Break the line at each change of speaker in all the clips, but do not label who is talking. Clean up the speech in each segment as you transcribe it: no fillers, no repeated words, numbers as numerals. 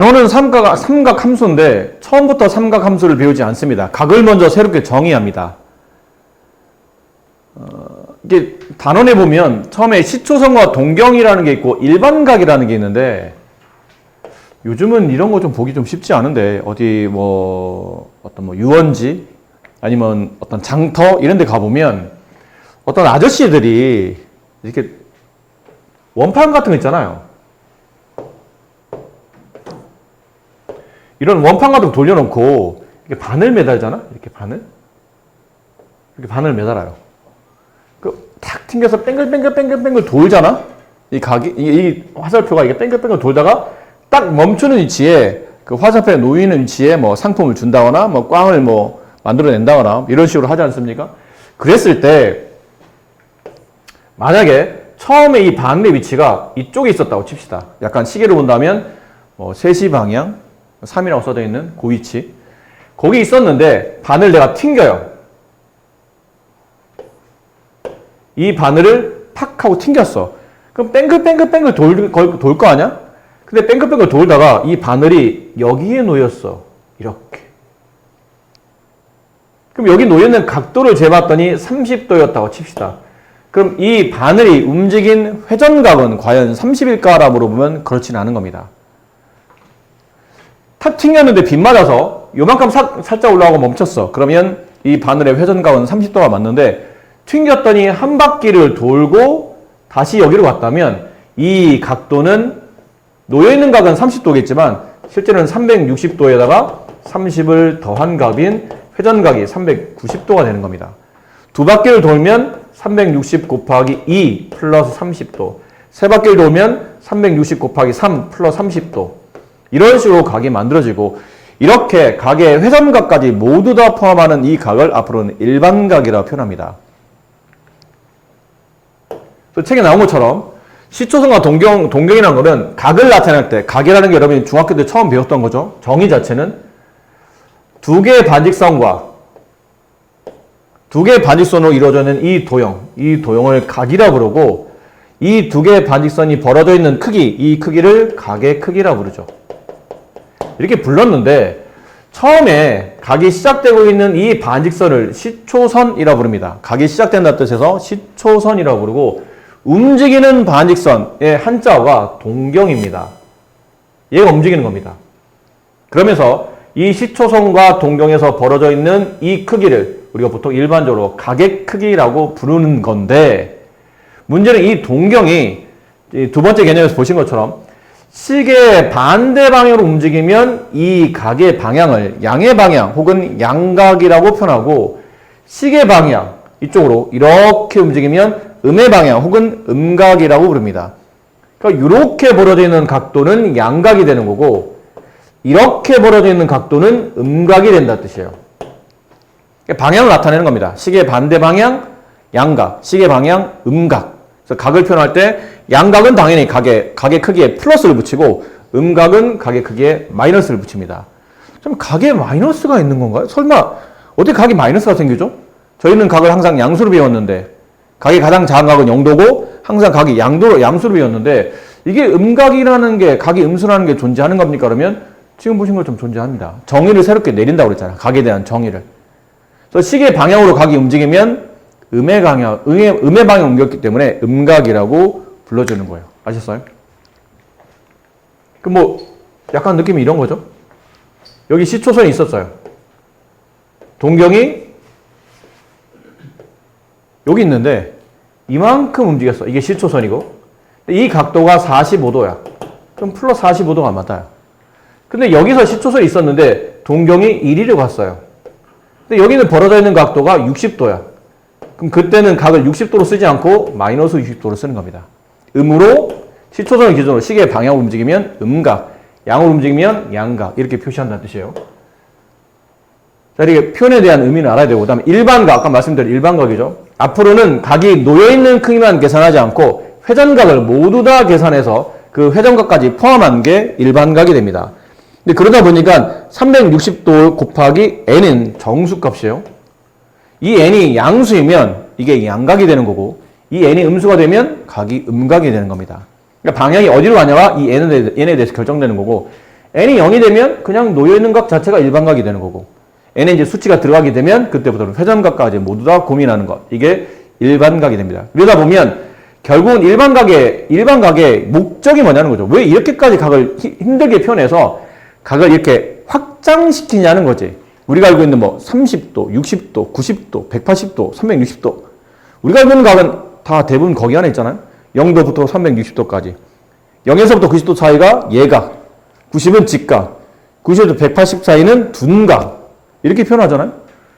저는 삼각 함수인데 처음부터 삼각 함수를 배우지 않습니다. 각을 먼저 새롭게 정의합니다. 이게 단원에 보면 처음에 시초선과 동경이라는 게 있고 일반각이라는 게 있는데 요즘은 이런 거 좀 보기 좀 쉽지 않은데 어디 어떤 유원지 아니면 어떤 장터 이런 데 가보면 어떤 아저씨들이 이렇게 원판 같은 거 있잖아요. 이런 원판 같은 거 돌려놓고 이렇게 바늘 매달잖아? 이렇게 바늘 매달아요. 탁 튕겨서 뱅글뱅글 돌잖아? 이 화살표가 이게 뱅글뱅글 돌다가 딱 멈추는 위치에 그 화살표에 놓이는 위치에 상품을 준다거나 꽝을 만들어낸다거나 이런 식으로 하지 않습니까? 그랬을 때 만약에 처음에 이 바늘의 위치가 이쪽에 있었다고 칩시다. 약간 시계로 본다면 3시 방향 3이라고 써져 있는 그 위치 거기 있었는데 바늘 내가 튕겨요. 이 바늘을 팍 하고 튕겼어. 그럼 뱅글뱅글 돌 거 아니야? 근데 뱅글뱅글 돌다가 이 바늘이 여기에 놓였어. 이렇게. 그럼 여기 놓여있는 각도를 재봤더니 30도였다고 칩시다. 그럼 이 바늘이 움직인 회전각은 과연 30일까라고 물어보면 그렇진 않은 겁니다. 탁 튕겼는데 빗 맞아서 요만큼 살짝 올라가고 멈췄어. 그러면 이 바늘의 회전각은 30도가 맞는데 튕겼더니 한 바퀴를 돌고 다시 여기로 갔다면 이 각도는 놓여있는 각은 30도겠지만 실제로는 360도에다가 30을 더한 각인 회전각이 390도가 되는 겁니다. 두 바퀴를 돌면 360 곱하기 2 플러스 30도, 세 바퀴를 돌면 360 곱하기 3 플러스 30도 이런 식으로 각이 만들어지고 이렇게 각의 회전각까지 모두 다 포함하는 이 각을 앞으로는 일반각이라고 표현합니다. 책에 나온 것처럼 시초선과 동경이라는 거는 각을 나타낼 때 각이라는 게 여러분이 중학교 때 처음 배웠던 거죠. 정의 자체는 두 개의 반직선과 두 개의 반직선으로 이루어져 있는 이 도형을 각이라고 부르고 이 두 개의 반직선이 벌어져 있는 크기, 이 크기를 각의 크기라고 부르죠. 이렇게 불렀는데 처음에 각이 시작되고 있는 이 반직선을 시초선이라고 부릅니다. 각이 시작된다는 뜻에서 시초선이라고 부르고 움직이는 반직선의 한자어가 동경입니다. 얘가 움직이는 겁니다. 그러면서 이 시초선과 동경에서 벌어져 있는 이 크기를 우리가 보통 일반적으로 각의 크기라고 부르는 건데 문제는 이 동경이 두 번째 개념에서 보신 것처럼 시계의 반대 방향으로 움직이면 이 각의 방향을 양의 방향 혹은 양각이라고 표현하고 시계 방향 이쪽으로 이렇게 움직이면 음의 방향 혹은 음각이라고 부릅니다. 그러니까 이렇게 벌어져 있는 각도는 양각이 되는 거고 이렇게 벌어져 있는 각도는 음각이 된다는 뜻이에요. 그러니까 방향을 나타내는 겁니다. 시계 반대 방향, 양각, 시계 방향, 음각. 그래서 각을 표현할 때 양각은 당연히 각의 크기에 플러스를 붙이고 음각은 각의 크기에 마이너스를 붙입니다. 좀 각에 마이너스가 있는 건가요? 설마 어떻게 각이 마이너스가 생기죠? 저희는 각을 항상 양수로 배웠는데 각이 가장 작은 각은 0도고 항상 각이 양수로 배웠는데 이게 음각이라는 게 각이 음수라는 게 존재하는 겁니까? 그러면 지금 보신 것처럼 존재합니다. 정의를 새롭게 내린다고 그랬잖아요. 각에 대한 정의를. 그래서 시계 방향으로 각이 움직이면 음의 방향 옮겼기 때문에 음각이라고 불러주는 거예요. 아셨어요? 약간 느낌이 이런 거죠? 여기 시초선이 있었어요. 동경이 여기 있는데 이만큼 움직였어. 이게 시초선이고 이 각도가 45도야. 그럼 플러스 45도가 맞아요. 근데 여기서 시초선이 있었는데 동경이 이리로 갔어요. 근데 여기는 벌어져 있는 각도가 60도야. 그럼 그때는 각을 60도로 쓰지 않고 마이너스 60도로 쓰는 겁니다. 음으로 시초선을 기준으로 시계의 방향을 움직이면 음각, 양으로 움직이면 양각 이렇게 표시한다는 뜻이에요. 자, 이렇게 표현에 대한 의미는 알아야 되고 그다음에 일반각, 아까 말씀드린 일반각이죠. 앞으로는 각이 놓여있는 크기만 계산하지 않고 회전각을 모두 다 계산해서 그 회전각까지 포함한 게 일반각이 됩니다. 근데 그러다 보니까 360도 곱하기 n은 정수값이에요. 이 n이 양수이면 이게 양각이 되는 거고 이 n이 음수가 되면 각이 음각이 되는 겁니다. 그러니까 방향이 어디로 가냐가 이 n에 대해서 결정되는 거고 n이 0이 되면 그냥 놓여있는 각 자체가 일반각이 되는 거고, n에 이제 수치가 들어가게 되면 그때부터는 회전각까지 모두 다 고민하는 것. 이게 일반각이 됩니다. 그러다 보면 결국은 일반각의 목적이 뭐냐는 거죠. 왜 이렇게까지 각을 힘들게 표현해서 각을 이렇게 확장시키냐는 거지. 우리가 알고 있는 뭐 30도, 60도, 90도, 180도, 360도. 우리가 알고 있는 각은 다 대부분 거기 안에 있잖아요. 0도부터 360도까지. 0에서부터 90도 사이가 예각, 90은 직각, 90에서 180 사이는 둔각. 이렇게 표현하잖아요.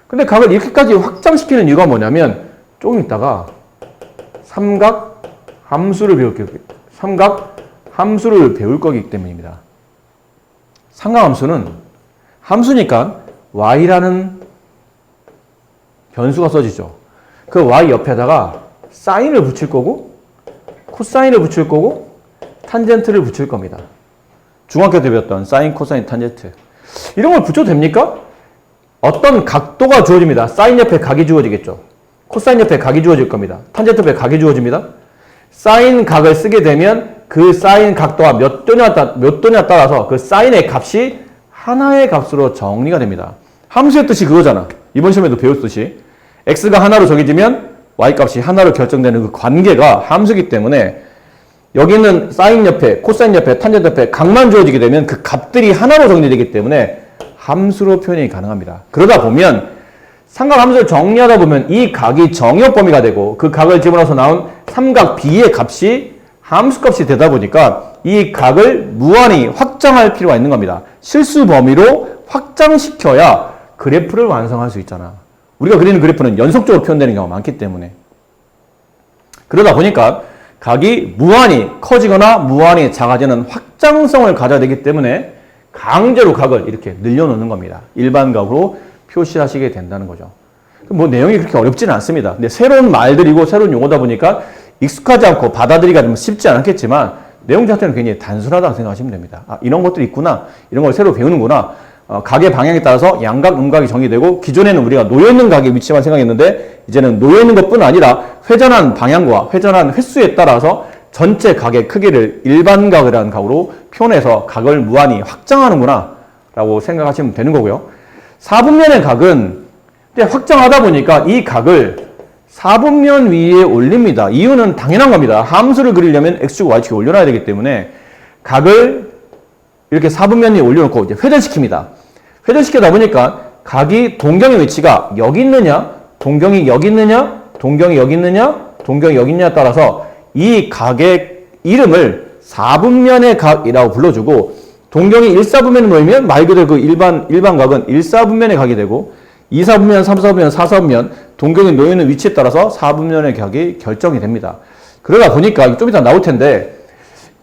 근데 각을 이렇게까지 확장시키는 이유가 뭐냐면 조금 있다가 삼각 함수를 배울 거기 때문입니다. 삼각 함수는 함수니까 y라는 변수가 써지죠. 그 y 옆에다가 사인을 붙일 거고 코사인을 붙일 거고 탄젠트를 붙일 겁니다. 중학교 때 배웠던 사인, 코사인, 탄젠트. 이런 걸 붙여도 됩니까? 어떤 각도가 주어집니다. 사인 옆에 각이 주어지겠죠. 코사인 옆에 각이 주어질 겁니다. 탄젠트 옆에 각이 주어집니다. 사인 각을 쓰게 되면 그 사인 각도가 몇 도냐 따라서 그 사인의 값이 하나의 값으로 정리가 됩니다. 함수의 뜻이 그거잖아. 이번 시험에도 배웠듯이 x가 하나로 정해지면 y 값이 하나로 결정되는 그 관계가 함수이기 때문에 여기 있는 사인 옆에, 코사인 옆에, 탄젠트 옆에 각만 주어지게 되면 그 값들이 하나로 정리되기 때문에 함수로 표현이 가능합니다. 그러다 보면 삼각함수를 정리하다 보면 이 각이 정의역 범위가 되고 그 각을 집어넣어서 나온 삼각 B의 값이 함수값이 되다 보니까 이 각을 무한히 확장할 필요가 있는 겁니다. 실수 범위로 확장시켜야 그래프를 완성할 수 있잖아. 우리가 그리는 그래프는 연속적으로 표현되는 경우가 많기 때문에. 그러다 보니까 각이 무한히 커지거나 무한히 작아지는 확장성을 가져야 되기 때문에 강제로 각을 이렇게 늘려놓는 겁니다. 일반각으로 표시하시게 된다는 거죠. 뭐 내용이 그렇게 어렵지는 않습니다. 근데 새로운 말들이고 새로운 용어다 보니까 익숙하지 않고 받아들이기가 좀 쉽지 않겠지만 내용 자체는 굉장히 단순하다고 생각하시면 됩니다. 아, 이런 것들이 있구나. 이런 걸 새로 배우는구나. 각의 방향에 따라서 양각, 음각이 정의되고 기존에는 우리가 놓여있는 각의 위치만 생각했는데 이제는 놓여있는 것뿐 아니라 회전한 방향과 회전한 횟수에 따라서 전체 각의 크기를 일반각이라는 각으로 표현해서 각을 무한히 확장하는구나 라고 생각하시면 되는 거고요. 4분면의 각은 확장하다 보니까 이 각을 4분면 위에 올립니다. 이유는 당연한 겁니다. 함수를 그리려면 x축, y축에 올려놔야 되기 때문에 각을 이렇게 4분면 위에 올려놓고 이제 회전시킵니다. 회전시키다 보니까 각이 동경의 위치가 여기 있느냐, 동경이 여기 있느냐, 동경이 여기 있느냐, 동경이 여기 있느냐에 따라서 이 각의 이름을 4분면의 각이라고 불러주고 동경이 1,4분면에 놓이면 말 그대로 그 일반각은 1,4분면의 각이 되고 2,4분면, 3,4분면, 4,4분면 동경이 놓이는 위치에 따라서 4분면의 각이 결정이 됩니다. 그러다 보니까 좀 이따 나올 텐데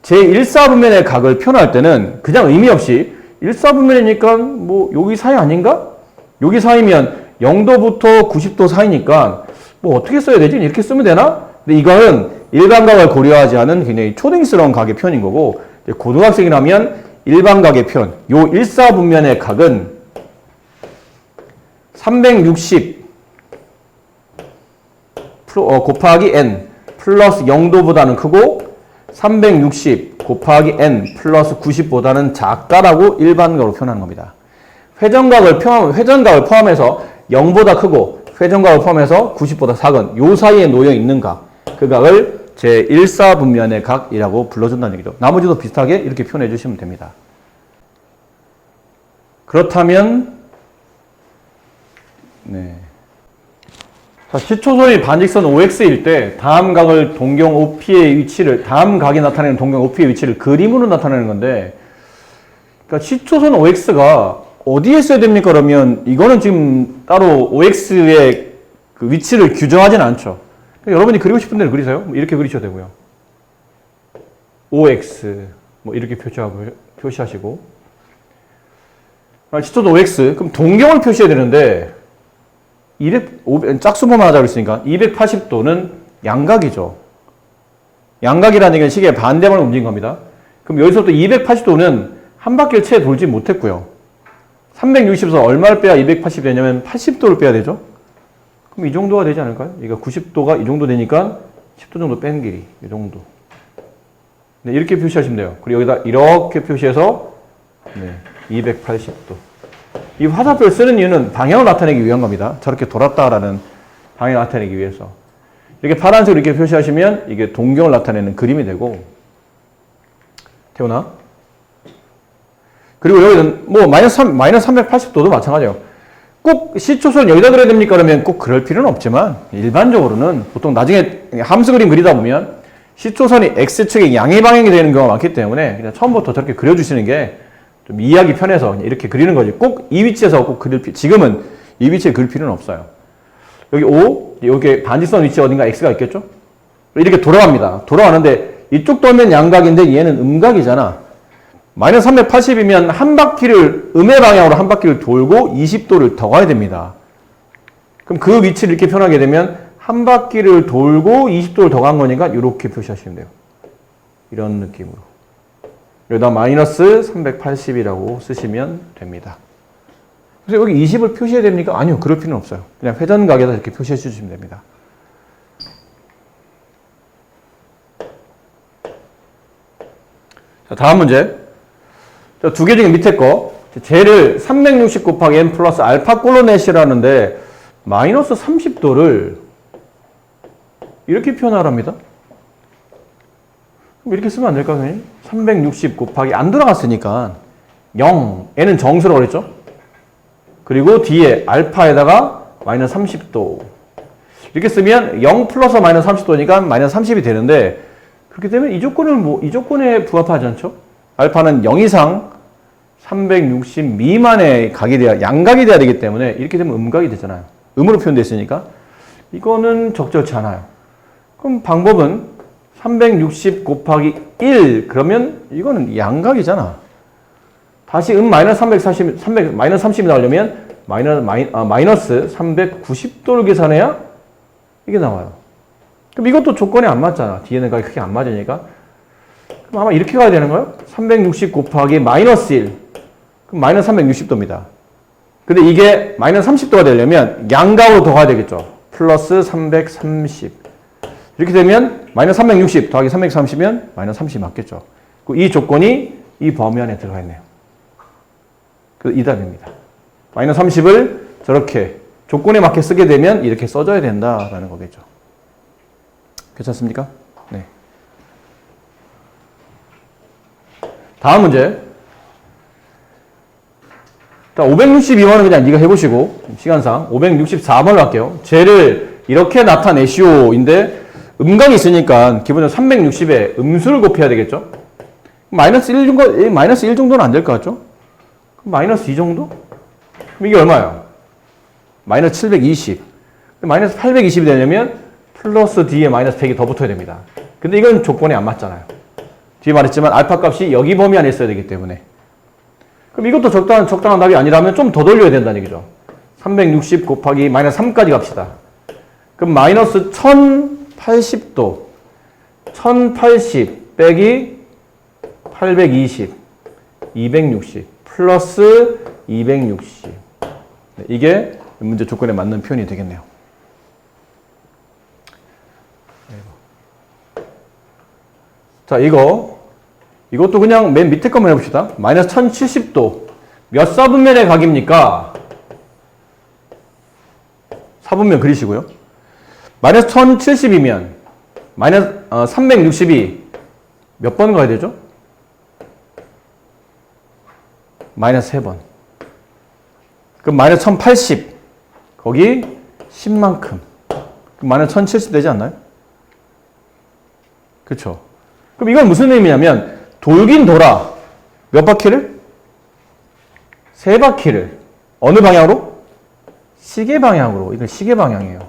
제1,4분면의 각을 표현할 때는 그냥 의미 없이 1,4분면이니까 뭐 여기 사이 아닌가? 여기 사이면 0도부터 90도 사이니까 뭐 어떻게 써야 되지? 이렇게 쓰면 되나? 근데 이거는 일반각을 고려하지 않은 굉장히 초딩스러운 각의 표현인 거고 고등학생이라면 일반각의 표현, 요 1,4분면의 각은 360 곱하기 n 플러스 0도보다는 크고 360 곱하기 n 플러스 90보다는 작다라고 일반각으로 표현하는 겁니다. 회전각을 포함해서 0보다 크고 회전각을 포함해서 90보다 작은 요 사이에 놓여 있는 각, 그 각을 제1,4분면의 각이라고 불러준다는 얘기죠. 나머지도 비슷하게 이렇게 표현해 주시면 됩니다. 그렇다면 자, 시초선이 반직선 OX일 때 다음 각을 동경 OP의 위치를 다음 각이 나타내는 동경 OP의 위치를 그림으로 나타내는 건데 그러니까 시초선 OX가 어디에 써야 됩니까? 그러면 이거는 지금 따로 OX의 그 위치를 규정하진 않죠. 그러니까 여러분이 그리고 싶은 대로 그리세요. 이렇게 그리셔도 되고요. OX 뭐 이렇게 표시하시고 시초선 OX 그럼 동경을 표시해야 되는데 짝수만 하자고 했으니까 280도는 양각이죠. 양각이라는 얘기는 시계의 반대방으로 움직인 겁니다. 그럼 여기서부터 280도는 한 바퀴를 채 돌지 못했고요. 360에서 얼마를 빼야 280이 되냐면 80도를 빼야 되죠. 그럼 이 정도가 되지 않을까요? 그러니까 90도가 이 정도 되니까 10도 정도 뺀 길이 이 정도. 네, 이렇게 표시하시면 돼요. 그리고 여기다 이렇게 표시해서 네, 280도. 이 화살표를 쓰는 이유는 방향을 나타내기 위한 겁니다. 저렇게 돌았다라는 방향을 나타내기 위해서. 이렇게 파란색으로 이렇게 표시하시면 이게 동경을 나타내는 그림이 되고. 태훈아. 그리고 여기는 뭐 마이너스 380도도 마찬가지예요. 꼭 시초선 여기다 그려야 됩니까? 그러면 꼭 그럴 필요는 없지만 일반적으로는 보통 나중에 함수 그림 그리다 보면 시초선이 X축의 양의 방향이 되는 경우가 많기 때문에 그냥 처음부터 저렇게 그려주시는 게 좀 이해하기 편해서 이렇게 그리는 거지. 꼭 이 위치에서 꼭 지금은 이 위치에 그릴 필요는 없어요. 여기 O, 여기 반지선 위치 어딘가 X가 있겠죠? 이렇게 돌아갑니다. 돌아가는데 이쪽 돌면 양각인데 얘는 음각이잖아. 마이너스 380이면 한 바퀴를 음의 방향으로 한 바퀴를 돌고 20도를 더 가야 됩니다. 그럼 그 위치를 이렇게 표현하게 되면 한 바퀴를 돌고 20도를 더 간 거니까 이렇게 표시하시면 돼요. 이런 느낌으로. 여기다 마이너스 380이라고 쓰시면 됩니다. 그래서 여기 20을 표시해야 됩니까? 아니요. 그럴 필요는 없어요. 그냥 회전각에다 이렇게 표시해 주시면 됩니다. 자, 다음 문제. 두 개 중에 밑에 거. 쟤를 360 곱하기 n 플러스 알파 꼴로 내시라는데 마이너스 30도를 이렇게 표현하랍니다. 그럼 이렇게 쓰면 안 될까요? 360 곱하기 안 들어갔으니까 0, n은 정수라고 그랬죠? 그리고 뒤에 알파에다가 마이너스 30도 이렇게 쓰면 0 플러스 마이너스 30도니까 마이너스 30이 되는데 그렇게 되면 이 조건은 이 조건에 부합하지 않죠? 알파는 0 이상 360 미만의 각이 돼야 양각이 돼야 되기 때문에 이렇게 되면 음각이 되잖아요. 음으로 표현됐으니까 이거는 적절치 않아요. 그럼 방법은 360 곱하기 1 그러면 이거는 양각이잖아. 다시 마이너스 340 마이너스 30이 나오려면 마이너스 390도를 계산해야 이게 나와요. 그럼 이것도 조건이 안 맞잖아. 뒤에는 각이 크게 안 맞으니까. 그럼 아마 이렇게 가야 되는 거예요? 360 곱하기 마이너스 1. 그럼 마이너스 360도입니다. 근데 이게 마이너스 30도가 되려면 양각으로 더 가야 되겠죠. 플러스 330. 이렇게 되면 마이너스 360 더하기 330이면 마이너스 30 맞겠죠. 이 조건이 이 범위 안에 들어가 있네요. 그 이 답입니다. 마이너스 30을 저렇게 조건에 맞게 쓰게 되면 이렇게 써줘야 된다라는 거겠죠. 괜찮습니까? 네. 다음 문제. 자, 562번은 그냥 네가 해보시고 시간상 564번을 할게요. 쟤를 이렇게 나타내시오인데 음각이 있으니까 기본적으로 360에 음수를 곱해야 되겠죠? 마이너스 1 정도는 안 될 것 같죠? 그럼 마이너스 2 정도? 그럼 이게 얼마예요? 마이너스 720. 마이너스 820이 되려면 플러스 뒤에 마이너스 100이 더 붙어야 됩니다. 근데 이건 조건이 안 맞잖아요. 뒤에 말했지만 알파 값이 여기 범위 안에 있어야 되기 때문에. 그럼 이것도 적당한 답이 아니라면 좀 더 돌려야 된다는 얘기죠. 360 곱하기 마이너스 3까지 갑시다. 그럼 마이너스 1080도 1080 빼기 820 260 플러스 260 네, 이게 문제 조건에 맞는 표현이 되겠네요. 자, 이것도 그냥 맨 밑에 것만 해봅시다. 마이너스 1070도 몇 사분면의 각입니까? 사분면 그리시고요. 마이너스 1070이면 마이너스 360이 몇 번 가야 되죠? 마이너스 3번. 그럼 마이너스 1080 거기 10만큼. 그럼 마이너스 1070 되지 않나요? 그렇죠. 그럼 이건 무슨 의미냐면 돌긴 돌아. 몇 바퀴를? 3바퀴를. 어느 방향으로? 시계 방향으로. 이건 시계 방향이에요.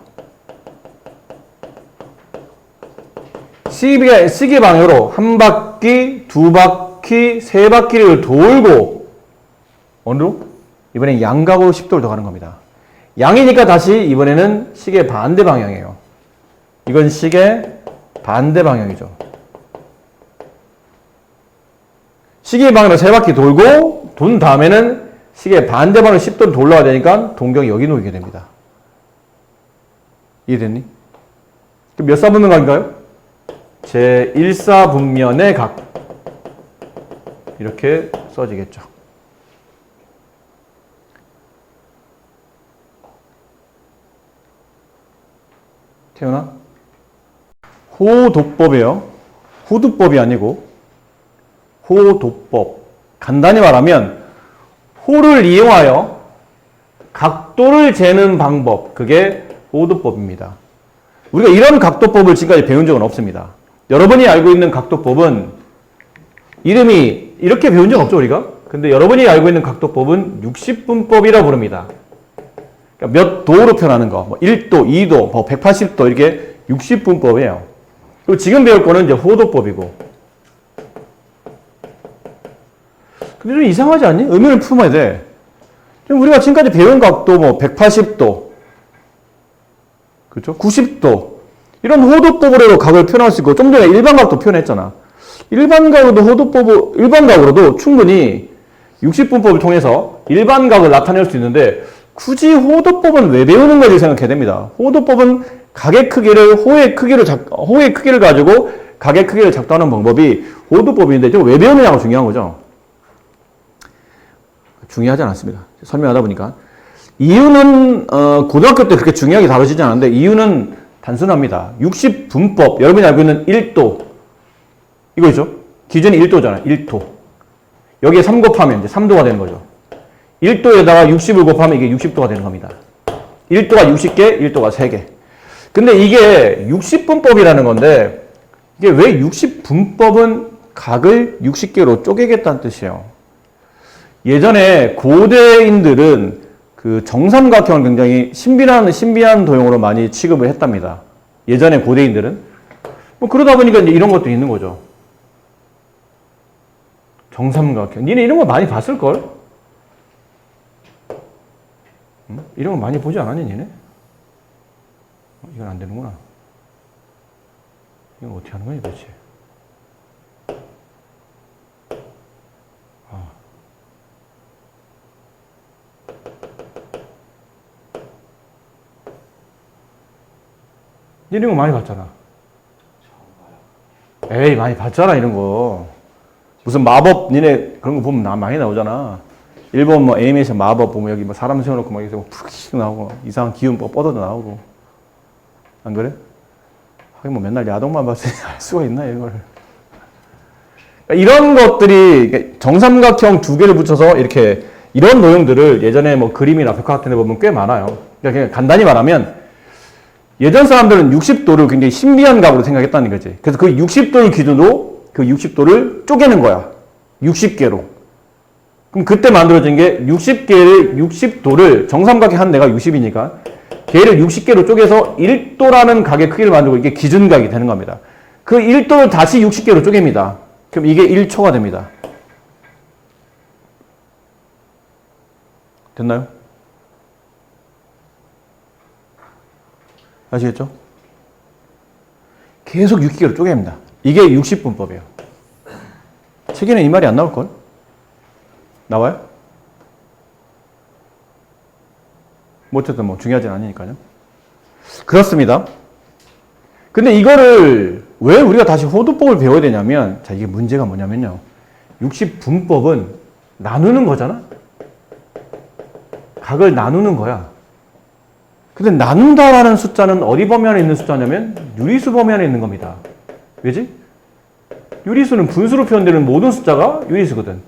시계 방향으로 한 바퀴, 두 바퀴, 3바퀴를 돌고 어느로? 이번엔 양각으로 10도를 더 가는 겁니다. 양이니까 다시 이번에는 시계 반대 방향이에요. 이건 시계 반대 방향이죠. 시계 방향으로 3바퀴 돌고 돈 다음에는 시계 반대 방향으로 10도를 돌려야 되니까 동경이 여기 놓이게 됩니다. 이해됐니? 몇 사분면 각인가요? 제1사분면의 각. 이렇게 써지겠죠. 태어나? 호도법이에요. 호두법이 아니고 호도법. 간단히 말하면 호를 이용하여 각도를 재는 방법, 그게 호도법입니다. 우리가 이런 각도법을 지금까지 배운 적은 없습니다. 여러분이 알고 있는 각도법은 이름이 이렇게 배운 적 없죠, 우리가? 근데 여러분이 알고 있는 각도법은 60분법이라고 부릅니다. 그러니까 몇 도로 표현하는 거, 뭐 1도, 2도, 뭐 180도 이렇게 60분법이에요. 그리고 지금 배울 거는 이제 호도법이고. 근데 좀 이상하지 않니? 의미를 품어야 돼. 우리가 지금까지 배운 각도 뭐 180도, 그렇죠? 90도 이런 호도법으로 각을 표현할 수 있고 좀 전에 일반각도 표현했잖아. 일반각으로도 충분히 60분법을 통해서 일반각을 나타낼 수 있는데 굳이 호도법은 왜 배우는 거지 생각해야 됩니다. 호도법은 각의 크기를 호의 크기를 가지고 각의 크기를 작도하는 방법이 호도법인데 왜 배우느냐가 중요한 거죠. 중요하지 않았습니다. 설명하다 보니까 이유는 고등학교 때 그렇게 중요하게 다뤄지지 않았는데 이유는 단순합니다. 60분법 여러분이 알고 있는 1도 이거 있죠? 기준이 1도잖아요. 1도 여기에 3 곱하면 이제 3도가 되는 거죠. 1도에다가 60을 곱하면 이게 60도가 되는 겁니다. 1도가 60개, 1도가 3개. 근데 이게 60분법이라는 건데 이게 왜 60분법은 각을 60개로 쪼개겠다는 뜻이에요. 예전에 고대인들은 그 정삼각형을 굉장히 신비한 도형으로 많이 취급을 했답니다. 예전에 고대인들은. 뭐 그러다 보니까 이제 이런 것도 있는 거죠. 정삼각형. 니네 이런 거 많이 봤을걸? 응? 이런 거 많이 보지 않았니, 니네? 이건 안 되는구나. 이건 어떻게 하는 거니, 도대체? 니네 이런 거 많이 봤잖아. 에이, 많이 봤잖아, 이런 거. 무슨 마법, 니네 그런 거 보면 많이 나오잖아. 일본 뭐 애니메이션 마법 보면 여기 뭐 사람 세워놓고 막 여기서 푹 나오고, 이상한 기운 뻗어도 나오고. 안 그래? 하긴 뭐 맨날 야동만 봤으니 알 수가 있나, 이걸. 이런 것들이 정삼각형 2개를 붙여서 이렇게 이런 노형들을 예전에 뭐 그림이나 백화 같은 데 보면 꽤 많아요. 그러니까 간단히 말하면 예전 사람들은 60도를 굉장히 신비한 각으로 생각했다는 거지. 그래서 그 60도를 기준으로 그 60도를 쪼개는 거야. 60개로. 그럼 그때 만들어진 게 60도를 정삼각형 한 대가 60이니까 걔를 60개로 쪼개서 1도라는 각의 크기를 만들고 이게 기준각이 되는 겁니다. 그 1도를 다시 60개로 쪼갭니다. 그럼 이게 1초가 됩니다. 됐나요? 아시겠죠? 계속 60개로 쪼갭니다. 이게 60분법이에요. 책에는 이 말이 안 나올걸? 나와요? 뭐 어쨌든 뭐 중요하진 않으니까요. 그렇습니다. 근데 이거를 왜 우리가 다시 호도법을 배워야 되냐면, 자, 이게 문제가 뭐냐면요. 60분법은 나누는 거잖아? 각을 나누는 거야. 근데 나눈다라는 숫자는 어디 범위 안에 있는 숫자냐면 유리수 범위 안에 있는 겁니다. 왜지? 유리수는 분수로 표현되는 모든 숫자가 유리수거든.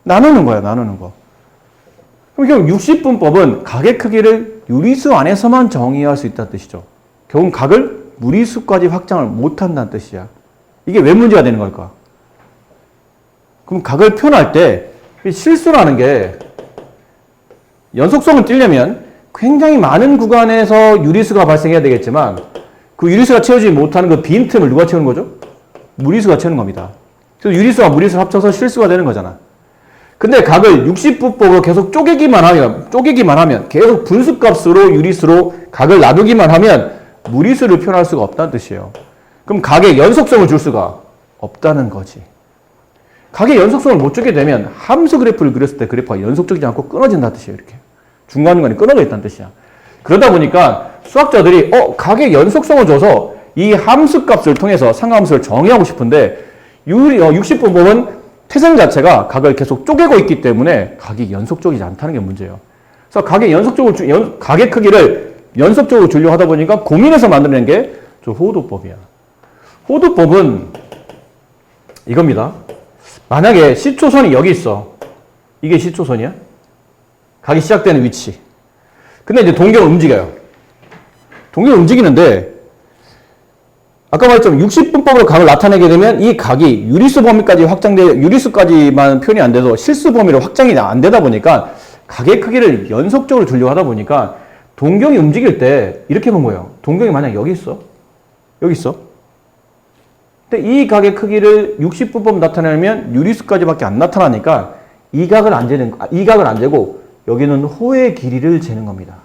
나누는 거야, 나누는 거. 그럼 결국 60분법은 각의 크기를 유리수 안에서만 정의할 수 있다는 뜻이죠. 결국 각을 무리수까지 확장을 못한다는 뜻이야. 이게 왜 문제가 되는 걸까? 그럼 각을 표현할 때 실수라는 게 연속성을 띄려면 굉장히 많은 구간에서 유리수가 발생해야 되겠지만 그 유리수가 채워지지 못하는 그 빈틈을 누가 채우는 거죠? 무리수가 채우는 겁니다. 그래서 유리수와 무리수 합쳐서 실수가 되는 거잖아. 근데 각을 60분법으로 계속 쪼개기만 하면 계속 분수값으로 유리수로 각을 나누기만 하면 무리수를 표현할 수가 없다는 뜻이에요. 그럼 각에 연속성을 줄 수가 없다는 거지. 각의 연속성을 못 주게 되면 함수 그래프를 그렸을 때 그래프가 연속적이지 않고 끊어진다는 뜻이에요. 이렇게 중간중간에 끊어져 있다는 뜻이야. 그러다 보니까 수학자들이 각의 연속성을 줘서 이 함수값을 통해서 상하함수를 정의하고 싶은데 60분법은 태생 자체가 각을 계속 쪼개고 있기 때문에 각이 연속적이지 않다는 게 문제예요. 그래서 각의 각의 크기를 연속적으로 주려고 하다 보니까 고민해서 만들어낸 게 저 호도법이야. 호도법은 이겁니다. 만약에 시초선이 여기 있어. 이게 시초선이야. 각이 시작되는 위치. 근데 이제 동경은 움직여요. 동경은 움직이는데 아까 말했지만 60분법으로 각을 나타내게 되면 이 각이 유리수 범위까지 유리수까지만 표현이 안 돼서 실수 범위로 확장이 안 되다 보니까 각의 크기를 연속적으로 주려고 하다 보니까 동경이 움직일 때 이렇게 본 거예요. 동경이 만약 여기 있어. 여기 있어. 근데 이 각의 크기를 60분법 나타내면 유리수까지밖에 안 나타나니까 이 각을 안 재고 여기는 호의 길이를 재는 겁니다.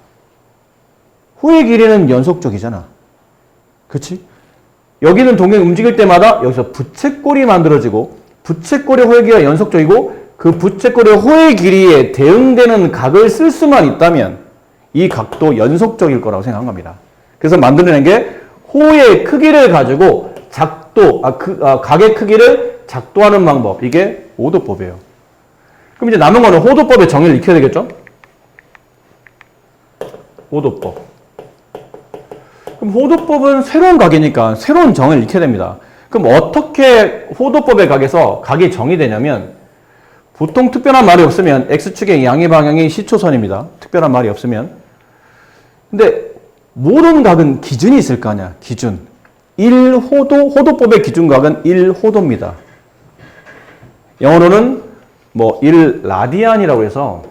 호의 길이는 연속적이잖아. 그렇지? 여기는 동경이 움직일 때마다 여기서 부채꼴이 만들어지고 부채꼴의 호의 길이가 연속적이고 그 부채꼴의 호의 길이에 대응되는 각을 쓸 수만 있다면 이 각도 연속적일 거라고 생각한 겁니다. 그래서 만들어낸 게 호의 크기를 가지고 각의 크기를 작도하는 방법. 이게 호도법이에요. 그럼 이제 남은 거는 호도법의 정의를 익혀야 되겠죠? 호도법. 그럼 호도법은 새로운 각이니까 새로운 정의를 익혀야 됩니다. 그럼 어떻게 호도법의 각에서 각이 정의되냐면 보통 특별한 말이 없으면 X축의 양의 방향이 시초선입니다. 특별한 말이 없으면. 근데 모든 각은 기준이 있을 거 아니야. 기준. 1호도, 호도법의 기준각은 1호도입니다. 영어로는 1라디안이라고 해서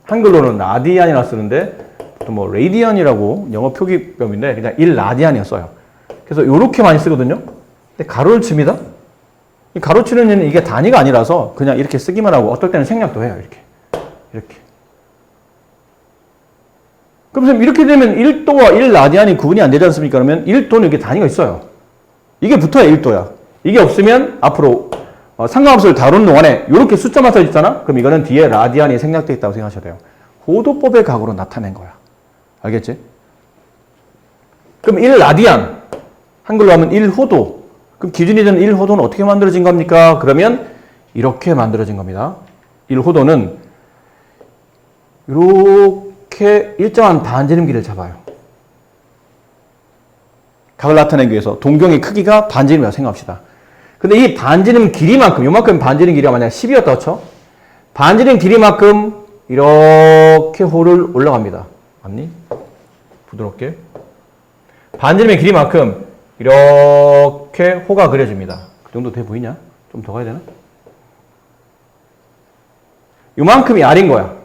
한글로는 라디안이라 쓰는데 또 레디안이라고 영어 표기법인데 그냥 1라디안이었어요. 그래서 이렇게 많이 쓰거든요. 근데 가로를 칩니다. 이 가로치는 일은 이게 단위가 아니라서 그냥 이렇게 쓰기만 하고 어떨 때는 생략도 해요. 이렇게. 그럼 이렇게 되면 1도와 1라디안이 구분이 안 되지 않습니까? 그러면 1도는 이게 단위가 있어요. 이게 붙어야 1도야. 이게 없으면 앞으로 상관함수를 다루는 동안에 이렇게 숫자만 써 있잖아? 그럼 이거는 뒤에 라디안이 생략되어 있다고 생각하셔야 돼요. 호도법의 각으로 나타낸 거야. 알겠지? 그럼 1라디안. 한글로 하면 1호도. 그럼 기준이 되는 1호도는 어떻게 만들어진 겁니까? 그러면 이렇게 만들어진 겁니다. 1호도는 이렇게 일정한 반지름길을 잡아요. 각을 나타내기 위해서 동경의 크기가 반지름이라고 생각합시다. 근데 이 반지름 길이만큼, 요만큼 반지름 길이가 만약 10이었다고 쳐. 반지름 길이만큼 이렇게 호를 올라갑니다. 맞니? 부드럽게. 반지름의 길이만큼 이렇게 호가 그려집니다. 그 정도 돼 보이냐? 좀 더 가야 되나? 요만큼이 R인 거야.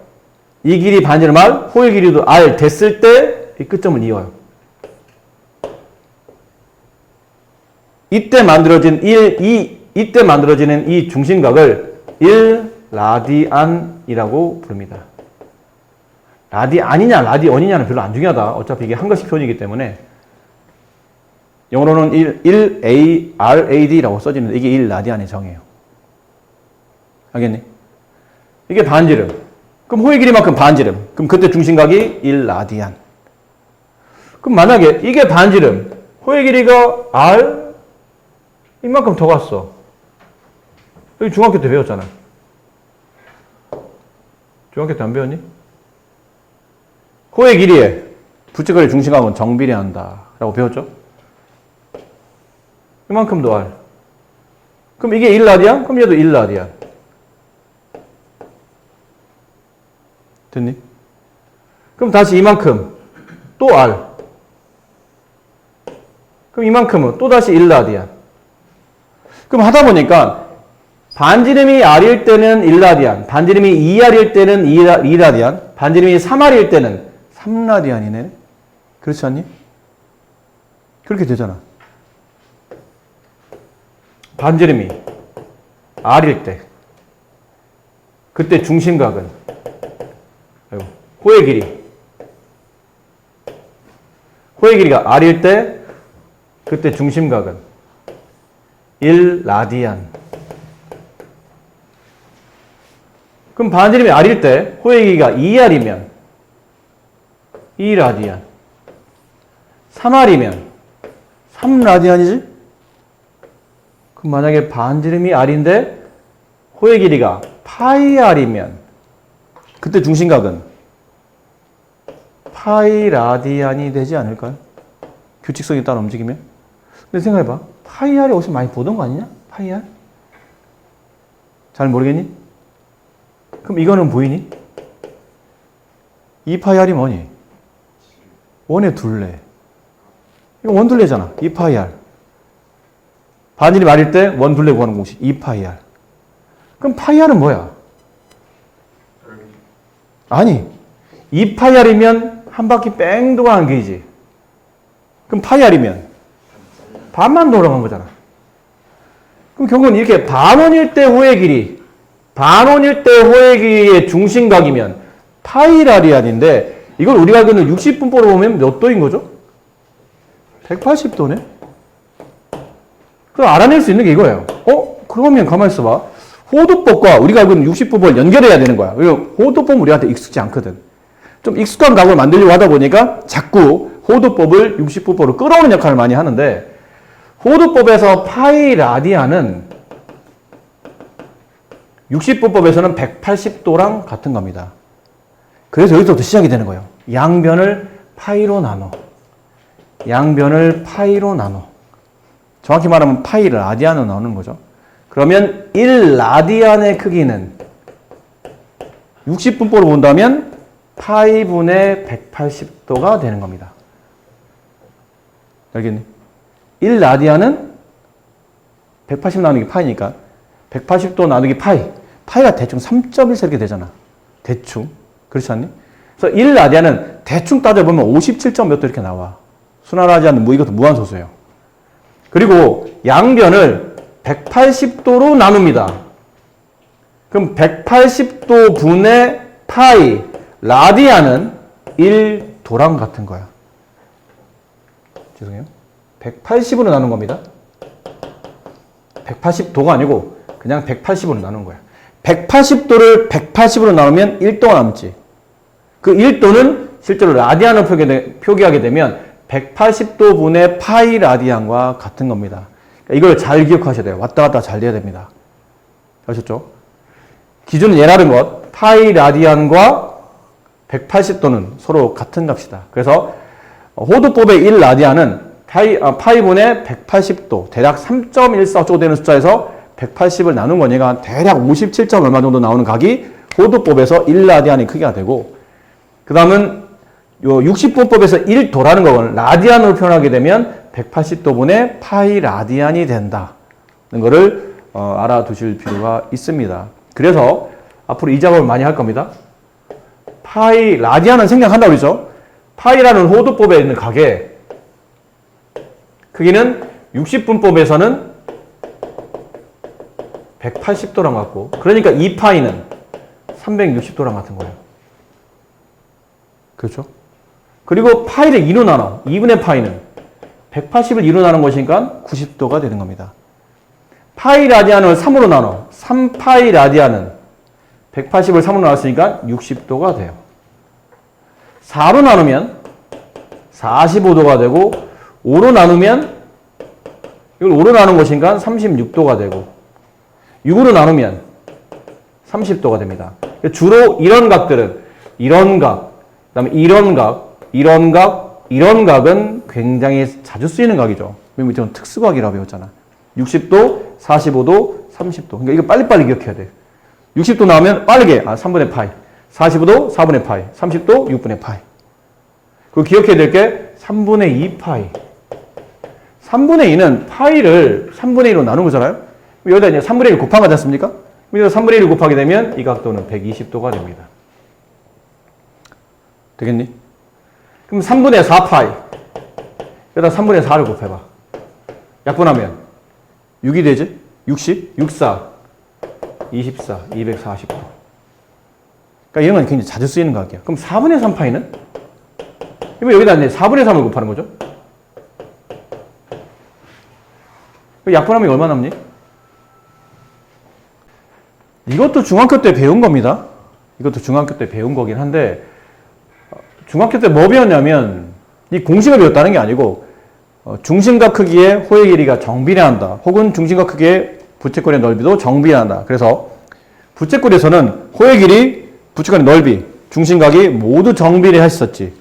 이 길이 반지름 R, 호의 길이도 R 됐을 때 이 끝점을 이어요. 이때 만들어지는 이 중심각을 1라디안이라고 부릅니다. 라디안이냐 라디언이냐는 별로 안 중요하다. 어차피 이게 한글식 표현이기 때문에 영어로는 1ARAD라고 써지는데 이게 1라디안의 정의예요. 알겠니? 이게 반지름. 그럼 호의 길이만큼 반지름. 그럼 그때 중심각이 1라디안. 그럼 만약에 이게 반지름. 호의 길이가 R 이만큼 더 갔어. 여기 중학교 때 배웠잖아. 중학교 때 안 배웠니? 호의 길이에 부채꼴의 중심각은 정비례한다 라고 배웠죠? 이만큼 더 R. 그럼 이게 1라디안? 그럼 얘도 1라디안. 됐니? 그럼 다시 이만큼 또 R. 그럼 이만큼은 또 다시 1라디안. 그럼 하다 보니까 반지름이 R일 때는 1라디안, 반지름이 2R일 때는 2라디안, 반지름이 3R일 때는 3라디안이네. 그렇지 않니? 그렇게 되잖아. 반지름이 R일 때 그때 중심각은 호의 길이가 R일 때 그때 중심각은 1라디안. 그럼 반지름이 R일 때 호의 길이가 2R이면 2라디안. 3R이면 3라디안이지? 그럼 만약에 반지름이 R인데 호의 길이가 파이 R이면 그때 중심각은 파이 라디안이 되지 않을까요? 규칙성에 따라 움직이면. 근데 생각해봐. 파이 R이 어디서 많이 보던 거 아니냐? 파이 R? 잘 모르겠니? 그럼 이거는 보이니? 2파이 R이 뭐니? 원의 둘레. 이거 원둘레잖아. 2파이 R. 반지름이 R일 때 원둘레 구하는 공식 2파이 R. 그럼 파이 R은 뭐야? 아니, 2파이 R이면 한 바퀴 뺑 돌아가는 길이지. 그럼 파이 R이면 반만 돌아간 거잖아. 그럼 결국은 이렇게 반원일 때 호의 길이, 반원일 때 호의 길이의 중심각이면 파이 라디안인데 이걸 우리가 알고 있는 60분포로 보면 몇 도인 거죠? 180도네? 그럼 알아낼 수 있는 게 이거예요. 그러면 가만히 있어봐. 호도법과 우리가 알고 있는 60분포를 연결해야 되는 거야. 호도법은 우리한테 익숙지 않거든. 좀 익숙한 각을 만들려고 하다 보니까 자꾸 호도법을 60분포로 끌어오는 역할을 많이 하는데 호도법에서 파이 라디안은 60분법에서는 180도랑 같은 겁니다. 그래서 여기서부터 시작이 되는 거예요. 양변을 파이로 나눠. 양변을 파이로 나눠. 정확히 말하면 파이 라디안으로 나오는 거죠. 그러면 1라디안의 크기는 60분포로 본다면 파이분의 180도가 되는 겁니다. 알겠니? 1라디안은 180 나누기 파이니까 180도 나누기 파이. 파이가 대충 3.14 이렇게 되잖아. 대충. 그렇지 않니? 그래서 1라디안은 대충 따져보면 57점 몇 도 이렇게 나와. 순환하지 않는 이것도 무한소수예요. 그리고 양변을 180도로 나눕니다. 그럼 180도 분의 파이, 라디안은 1도랑 같은 거야. 죄송해요. 180으로 나눈 겁니다. 180도가 아니고 그냥 180으로 나눈 거야. 180도를 180으로 나누면 1도가 남지. 그 1도는 실제로 라디안을 표기하게 되면 180도 분의 파이 라디안과 같은 겁니다. 이걸 잘 기억하셔야 돼요. 왔다 갔다 잘 돼야 됩니다. 아셨죠? 기준은 얘라는 것, 파이 라디안과 180도는 서로 같은 값이다. 그래서 호도법의 1라디안은 파이분의 180도, 대략 3.14 정도 되는 숫자에서 180을 나눈 거니까 대략 57점 얼마 정도 나오는 각이 호도법에서 1라디안의 크기가 되고, 그 다음은 요 60분법에서 1도라는 거는 라디안으로 표현하게 되면 180도분의 파이 라디안이 된다는 거를 알아두실 필요가 있습니다. 그래서 앞으로 이 작업을 많이 할 겁니다. 파이 라디안은 생략한다고 그러죠. 파이라는 호도법에 있는 각의 크기는 60분법에서는 180도랑 같고, 그러니까 2파이는 360도랑 같은 거예요. 그렇죠? 그리고 파이를 2로 나눠. 2분의 파이는 180을 2로 나눈 것이니까 90도가 되는 겁니다. 파이 라디안을 3으로 나눠. 3파이 라디안은 180을 3으로 나눴으니까 60도가 돼요. 4로 나누면 45도가 되고, 5로 나누면 이걸 5로 나눈 것이니까 36도가 되고, 6으로 나누면 30도가 됩니다. 주로 이런 각들은 이런 각, 그 다음에 이런 각, 이런 각, 이런 각은 굉장히 자주 쓰이는 각이죠. 이건 특수각이라고 배웠잖아. 60도, 45도, 30도. 그러니까 이거 빨리빨리 기억해야 돼. 60도 나오면 빠르게 3분의 파이, 45도 4분의 파이, 30도 6분의 파이. 그리고 기억해야 될 게 3분의 2 파이. 3분의 2는 파이를 3분의 1로 나눈 거잖아요. 여기다 이제 3분의 1 곱한 거지 않습니까? 여기다 3분의 1을 곱하게 되면 이 각도는 120도가 됩니다. 되겠니? 그럼 3분의 4 파이. 여기다 3분의 4를 곱해봐. 약분하면 6이 되지? 60, 64, 24, 240도. 그러니까 이런 건 굉장히 자주 쓰이는 각이야. 그럼 4분의 3 파이는? 그럼 여기다 이제 4분의 3을 곱하는 거죠. 약분하면 얼마 남니? 이것도 중학교 때 배운 겁니다. 이것도 중학교 때 배운 거긴 한데, 중학교 때 뭐 배웠냐면 이 공식을 배웠다는 게 아니고 중심각 크기의 호의 길이가 정비례한다. 혹은 중심각 크기의 부채꼴의 넓이도 정비례한다. 그래서 부채꼴에서는 호의 길이, 부채꼴의 넓이, 중심각이 모두 정비례했었지.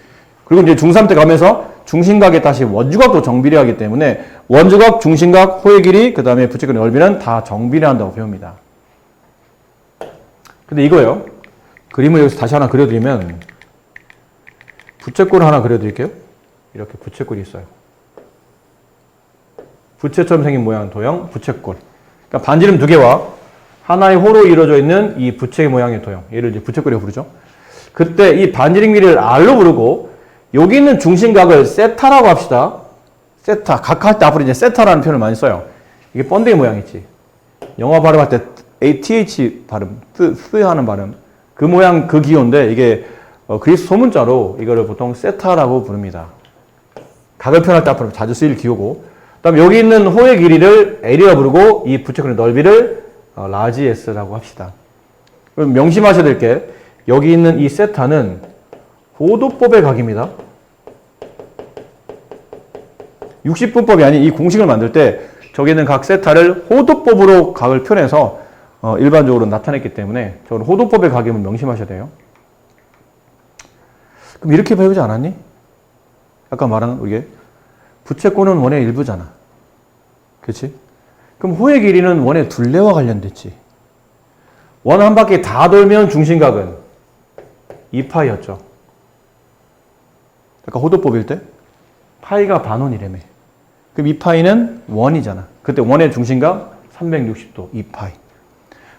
그리고 이제 중3 때 가면서 중심각에 다시 원주각도 정비례하기 때문에 원주각, 중심각, 호의 길이, 그 다음에 부채꼴의 넓이는 다 정비례한다고 배웁니다. 근데 이거요. 그림을 여기서 다시 하나 그려드리면 부채꼴을 하나 그려드릴게요. 이렇게 부채꼴이 있어요. 부채처럼 생긴 모양 도형, 부채꼴. 그러니까 반지름 두 개와 하나의 호로 이루어져 있는 이 부채 모양의 도형. 얘를 이제 부채꼴이라고 부르죠. 그때 이 반지름 길이를 R로 부르고 여기 있는 중심각을 세타라고 합시다. 세타. 각할 때 앞으로 이제 세타라는 표현을 많이 써요. 이게 번데기 모양이지. 영어 발음할 때 ATH 발음, 쓰 하는 발음. 그 모양, 그 기호인데 이게 그리스 소문자로 이거를 보통 세타라고 부릅니다. 각을 표현할 때 앞으로 자주 쓰일 기호고, 그 다음에 여기 있는 호의 길이를 L이라 부르고 이 부채꼴의 넓이를 라지 S라고 합시다. 그럼 명심하셔야 될 게 여기 있는 이 세타는 호도법의 각입니다. 60분법이 아닌 이 공식을 만들 때 저기 있는 각 세타를 호도법으로 각을 표현해서 일반적으로 나타냈기 때문에 저는 호도법의 각임을 명심하셔야 돼요. 그럼 이렇게 배우지 않았니? 아까 말한 우리 부채꼴은 원의 일부잖아. 그렇지? 그럼 호의 길이는 원의 둘레와 관련됐지. 원 한 바퀴 다 돌면 중심각은 2파이였죠. 아까 호도법일 때 파이가 반원이라며. 그럼 2파이는 원이잖아. 그때 원의 중심각 360도 2파이.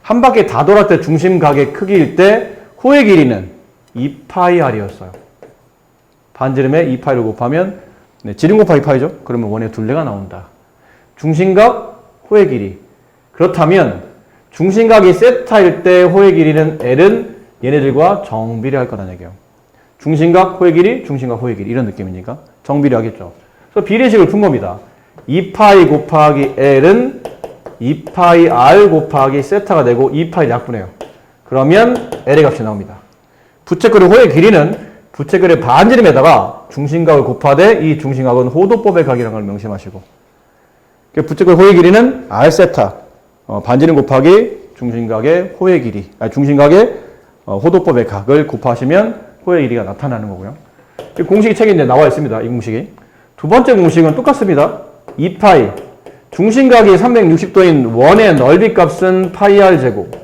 한 바퀴 다 돌았을 때 중심각의 크기일 때 호의 길이는 2파이 R이었어요. 반지름에 2파이를 곱하면 지름 곱하기 파이죠. 그러면 원의 둘레가 나온다. 중심각, 호의 길이. 그렇다면 중심각이 세타일 때 호의 길이는 L은 얘네들과 정비례할 거라는 얘기예요. 중심각, 호의 길이, 중심각, 호의 길이 이런 느낌이니까 정비례하겠죠. 그래서 비례식을 푼 겁니다. 2파이 곱하기 L은 2파이 R 곱하기 세타가 되고 2파이 약분해요. 그러면 L의 값이 나옵니다. 부채꼴의 호의 길이는 부채꼴의 반지름에다가 중심각을 곱하되 이 중심각은 호도법의 각이라는 걸 명심하시고, 부채꼴 호의 길이는 R 세타, 반지름 곱하기 중심각의 호의 길이, 중심각의 호도법의 각을 곱하시면 호의 길이가 나타나는 거고요. 이 공식이 책에 이제 나와 있습니다. 이 공식이. 두 번째 공식은 똑같습니다. 2파이, 중심각이 360도인 원의 넓이 값은 파이 R 제곱.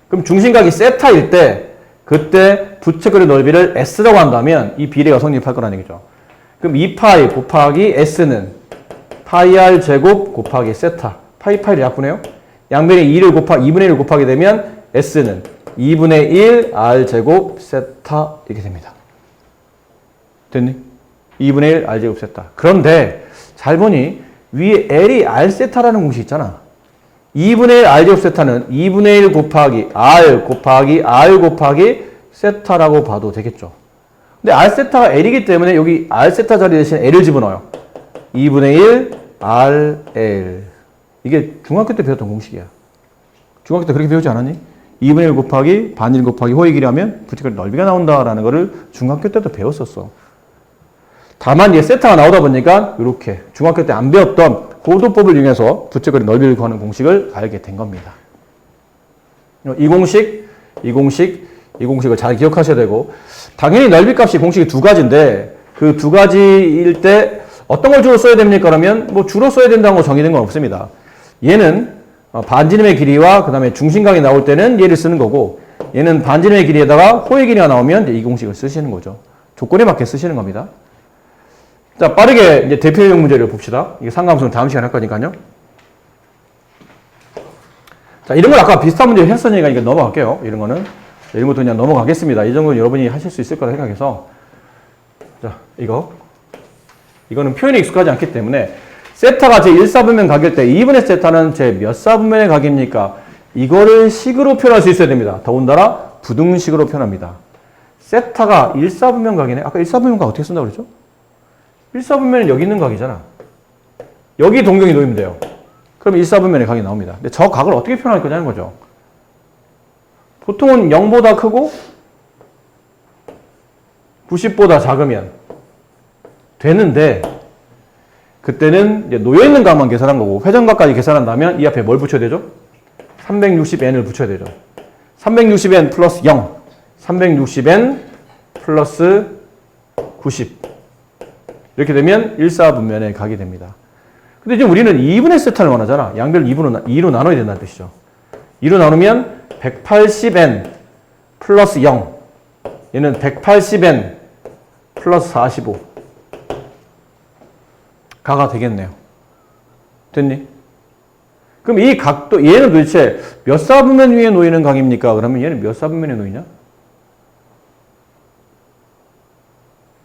그럼 중심각이 세타일 때 그때 부채꼴의 넓이를 S라고 한다면 이 비례가 성립할 거라는 얘기죠. 그럼 2파이 곱하기 S는 파이 R 제곱 곱하기 세타. 파이를 약분해요. 양변에 2를 곱하기 2분의 1을 곱하게 되면 S는 2분의 1 R 제곱 세타 이렇게 됩니다. 됐니? 2분의 1 R 제곱 세타. 그런데 잘 보니 위에 L이 R 세타라는 공식 있잖아. 2분의 1 R 제곱 세타는 2분의 1 곱하기 R 곱하기 R 곱하기 세타라고 봐도 되겠죠. 근데 R 세타가 L이기 때문에 여기 R 세타 자리 대신 L을 집어넣어요. 2분의 1 RL. 이게 중학교 때 배웠던 공식이야. 중학교 때 그렇게 배우지 않았니? 2분의 1 곱하기 반지름 곱하기 호의 길이 하면 부채꼴 넓이가 나온다라는 거를 중학교 때도 배웠었어. 다만 이게 세타가 나오다 보니까 이렇게 중학교 때 안 배웠던 호도법을 이용해서 부채꼴의 넓이를 구하는 공식을 알게 된 겁니다. 이 공식을 잘 기억하셔야 되고, 당연히 넓이 값이 공식이 두 가지인데 그 두 가지일 때 어떤 걸 주로 써야 됩니까? 그러면 뭐 주로 써야 된다는 거 정해진 건 없습니다. 얘는 반지름의 길이와 그 다음에 중심각이 나올 때는 얘를 쓰는 거고, 얘는 반지름의 길이에다가 호의 길이가 나오면 이 공식을 쓰시는 거죠. 조건에 맞게 쓰시는 겁니다. 자, 빠르게 이제 대표용 문제를 봅시다. 이게 상관함수는 다음 시간에 할 거니까요. 자, 이런 건 아까 비슷한 문제 했으니까 이거 넘어갈게요. 이런 것도 그냥 넘어가겠습니다. 이 정도는 여러분이 하실 수 있을 거라 생각해서. 자, 이거는 표현이 익숙하지 않기 때문에 세타가 제 1사분면 각일 때 2분의 세타는 제 몇 사분면의 각입니까? 이거를 식으로 표현할 수 있어야 됩니다. 더군다나 부등식으로 표현합니다. 세타가 1사분면 각이네. 아까 1사분면 각 어떻게 쓴다고 그랬죠? 1사분면은 여기 있는 각이잖아. 여기 동경이 놓이면 돼요. 그럼 1사분면의 각이 나옵니다. 근데 저 각을 어떻게 표현할 거냐는 거죠. 보통은 0보다 크고 90보다 작으면 되는데, 그때는 이제 놓여있는 각만 계산한 거고 회전각까지 계산한다면 이 앞에 뭘 붙여야 되죠? 360n을 붙여야 되죠. 360n 플러스 0, 360n 플러스 90. 이렇게 되면 1, 4분면에 가게 됩니다. 근데 지금 우리는 2분의 세타를 원하잖아. 양별 2로 나눠야 된다는 뜻이죠. 2로 나누면 180n 플러스 0. 얘는 180n 플러스 45. 가가 되겠네요. 됐니? 그럼 이 각도, 얘는 도대체 몇 사분면 위에 놓이는 각입니까? 그러면 얘는 몇 사분면에 놓이냐?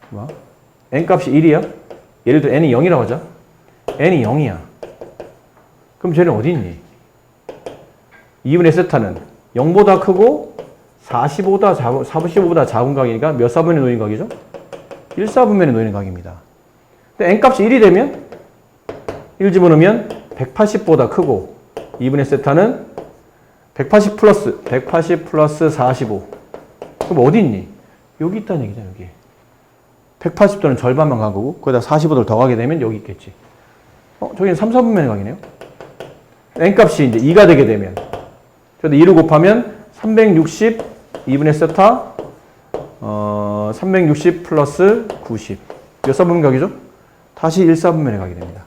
뭐? n 값이 1이야? 예를 들어 n이 0이라고 하자. n이 0이야. 그럼 쟤는 어디 있니? 2분의 세타는 0보다 크고 45보다 작은 각이니까 몇 사분면에 놓이는 각이죠? 1, 4분면에 놓이는 각입니다. 근데 n 값이 1이 되면 1 집어넣으면 180보다 크고 2분의 세타는 180 플러스 45. 그럼 어디 있니? 여기 있다는 얘기잖아, 여기. 180도는 절반만 간 거고 거기다 45도를 더 가게 되면 여기 있겠지. 저기는 3, 4분면의 각이네요. n 값이 이제 2가 되게 되면 저도 2를 곱하면 360 2분의 세타 360 플러스 90. 몇 사분면 각이죠? 다시 1, 4분면의 각이 됩니다.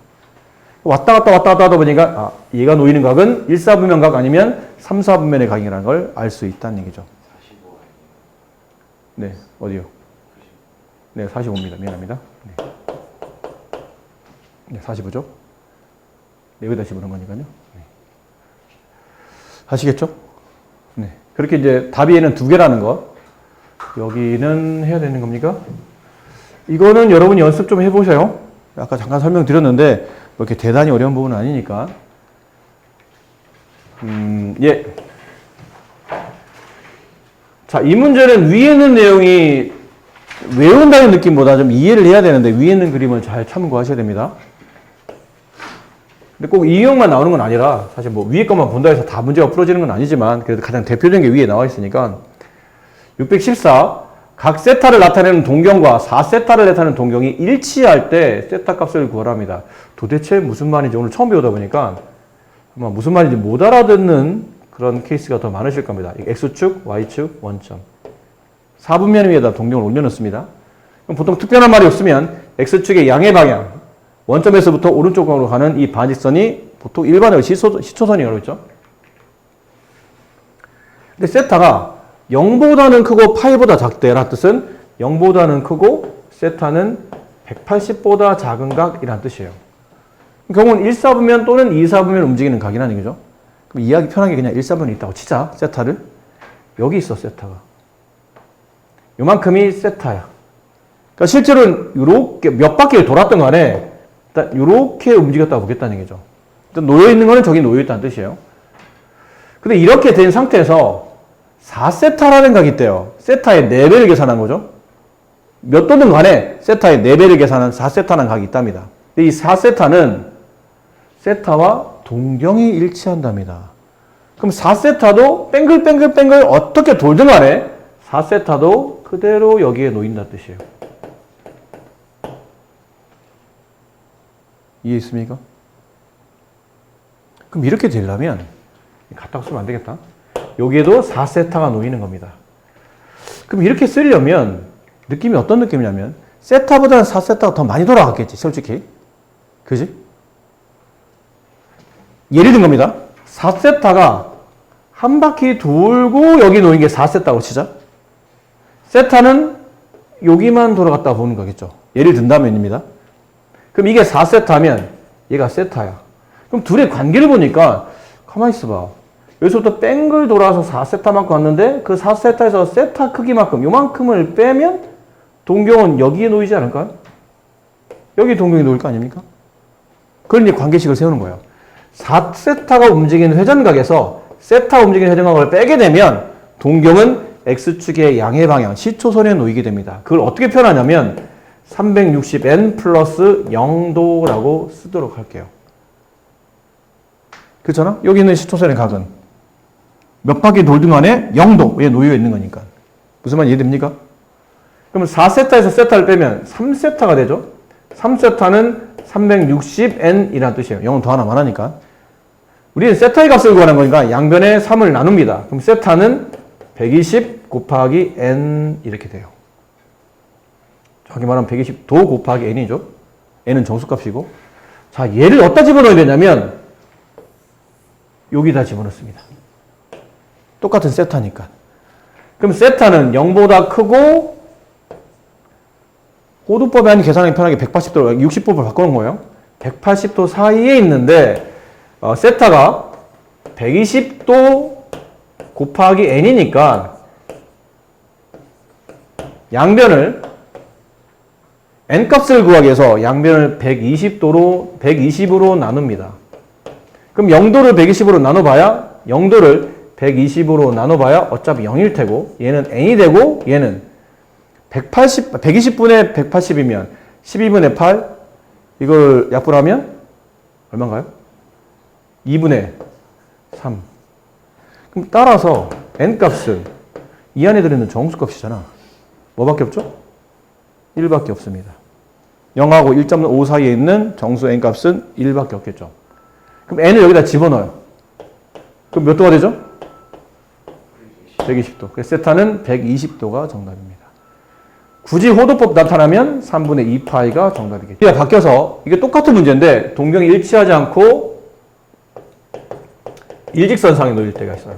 왔다 갔다 하다 보니까 얘가 놓이는 각은 1, 4분면 각 아니면 3, 4분면의 각이라는 걸 알 수 있다는 얘기죠.
45.
네, 어디요? 네, 45입니다. 미안합니다. 네, 45죠? 네, 여기다 집어넣은 거니까요. 네. 아시겠죠? 네. 그렇게 이제 답이에는 두 개라는 거. 여기는 해야 되는 겁니까? 이거는 여러분 연습 좀 해보세요. 아까 잠깐 설명드렸는데, 뭐 이렇게 대단히 어려운 부분은 아니니까. 예. 자, 이 문제는 위에 있는 내용이 외운다는 느낌보다 좀 이해를 해야 되는데 위에 있는 그림을 잘 참고하셔야 됩니다. 근데 꼭 이 유형만 나오는 건 아니라 사실 뭐 위에 것만 본다 해서 다 문제가 풀어지는 건 아니지만 그래도 가장 대표적인 게 위에 나와 있으니까 614 각 세타를 나타내는 동경과 4세타를 나타내는 동경이 일치할 때 세타 값을 구하랍니다. 도대체 무슨 말인지 오늘 처음 배우다 보니까 아마 무슨 말인지 못 알아듣는 그런 케이스가 더 많으실 겁니다. X축, Y축, 원점. 4분면 위에다 동경을 올려놓습니다. 그럼 보통 특별한 말이 없으면 X축의 양의 방향, 원점에서부터 오른쪽으로 가는 이 반직선이 보통 일반적으로 시초선이라고 했죠. 근데 세타가 0보다는 크고 파이보다 작대라는 뜻은 0보다는 크고 세타는 180보다 작은 각이라는 뜻이에요. 경우는 1사분면 또는 2사분면 움직이는 각이라는 얘기죠. 그럼 이해하기 편하게 그냥 1사분면이 있다고 치자, 세타를. 여기 있어, 세타가. 요만큼이 세타야. 그러니까 실제로는 이렇게 몇 바퀴를 돌았던 간에 일단 이렇게 움직였다고 보겠다는 얘기죠. 일단 놓여있는 거는 저기 놓여있다는 뜻이에요. 근데 이렇게 된 상태에서 4세타라는 각이 있대요. 세타의 4배를 계산한 거죠. 몇 도든 간에 세타의 4배를 계산한 4세타라는 각이 있답니다. 근데 이 4세타는 세타와 동경이 일치한답니다. 그럼 4세타도 뺑글뺑글 어떻게 돌든 간에 4세타도 그대로 여기에 놓인다는 뜻이에요. 이해했습니까? 그럼 이렇게 되려면 갖다 쓰면 안 되겠다. 여기에도 4세타가 놓이는 겁니다. 그럼 이렇게 쓰려면 느낌이 어떤 느낌이냐면 세타보다는 4세타가 더 많이 돌아갔겠지, 솔직히. 그지? 예를 든 겁니다. 4세타가 한 바퀴 돌고 여기 놓인 게 4세타고 치자. 세타는 여기만 돌아갔다 보는 거겠죠. 예를 든다면입니다. 그럼 이게 4세타면 얘가 세타야. 그럼 둘의 관계를 보니까 가만히 있어봐. 여기서부터 뺑글 돌아서 4세타만큼 왔는데 그 4세타에서 세타 크기만큼 요만큼을 빼면 동경은 여기에 놓이지 않을까요? 여기 동경이 놓일 거 아닙니까? 그런 이제 관계식을 세우는 거예요. 4세타가 움직이는 회전각에서 세타가 움직이는 회전각을 빼게 되면 동경은 X축의 양의 방향, 시초선에 놓이게 됩니다. 그걸 어떻게 표현하냐면 360n 플러스 0도라고 쓰도록 할게요. 그렇잖아? 여기 있는 시초선의 각은 몇 바퀴 돌든 간에 0도에 놓여 있는 거니까. 무슨 말 이해됩니까? 그러면 4세타에서 세타를 빼면 3세타가 되죠? 3세타는 360n이라는 뜻이에요. 0은 더 하나만 하니까. 우리는 세타의 값을 구하는 거니까 양변에 3을 나눕니다. 그럼 세타는 120 곱하기 n 이렇게 돼요. 정확히 말하면 120도 곱하기 n이죠. n은 정수값이고. 자, 얘를 어디다 집어넣어야 되냐면 여기다 집어넣습니다. 똑같은 세타니까. 그럼 세타는 0보다 크고 호두법이 아닌 계산하기 편하게 180도, 60법을 바꾸는 거예요. 180도 사이에 있는데 세타가 120도 곱하기 n이니까 양변을 n값을 구하기 위해서 양변을 120으로 나눕니다. 그럼 0도를 120으로 나눠봐야 0도를 120으로 나눠봐야 어차피 0일 테고 얘는 n이 되고 얘는 120분의 180이면 12분의 8 이걸 약분하면 얼마인가요? 2분의 3. 그럼 따라서 n값은 이 안에 들어있는 정수값이잖아. 뭐밖에 없죠? 1밖에 없습니다. 0하고 1.5 사이에 있는 정수 n값은 1밖에 없겠죠. 그럼 n을 여기다 집어넣어요. 그럼 몇 도가 되죠? 120도. 그래서 세타는 120도가 정답입니다. 굳이 호도법 나타나면 3분의 2파이가 정답이겠죠. 이게 바뀌어서 이게 똑같은 문제인데 동경이 일치하지 않고 일직선상에 놓일 때가 있어요.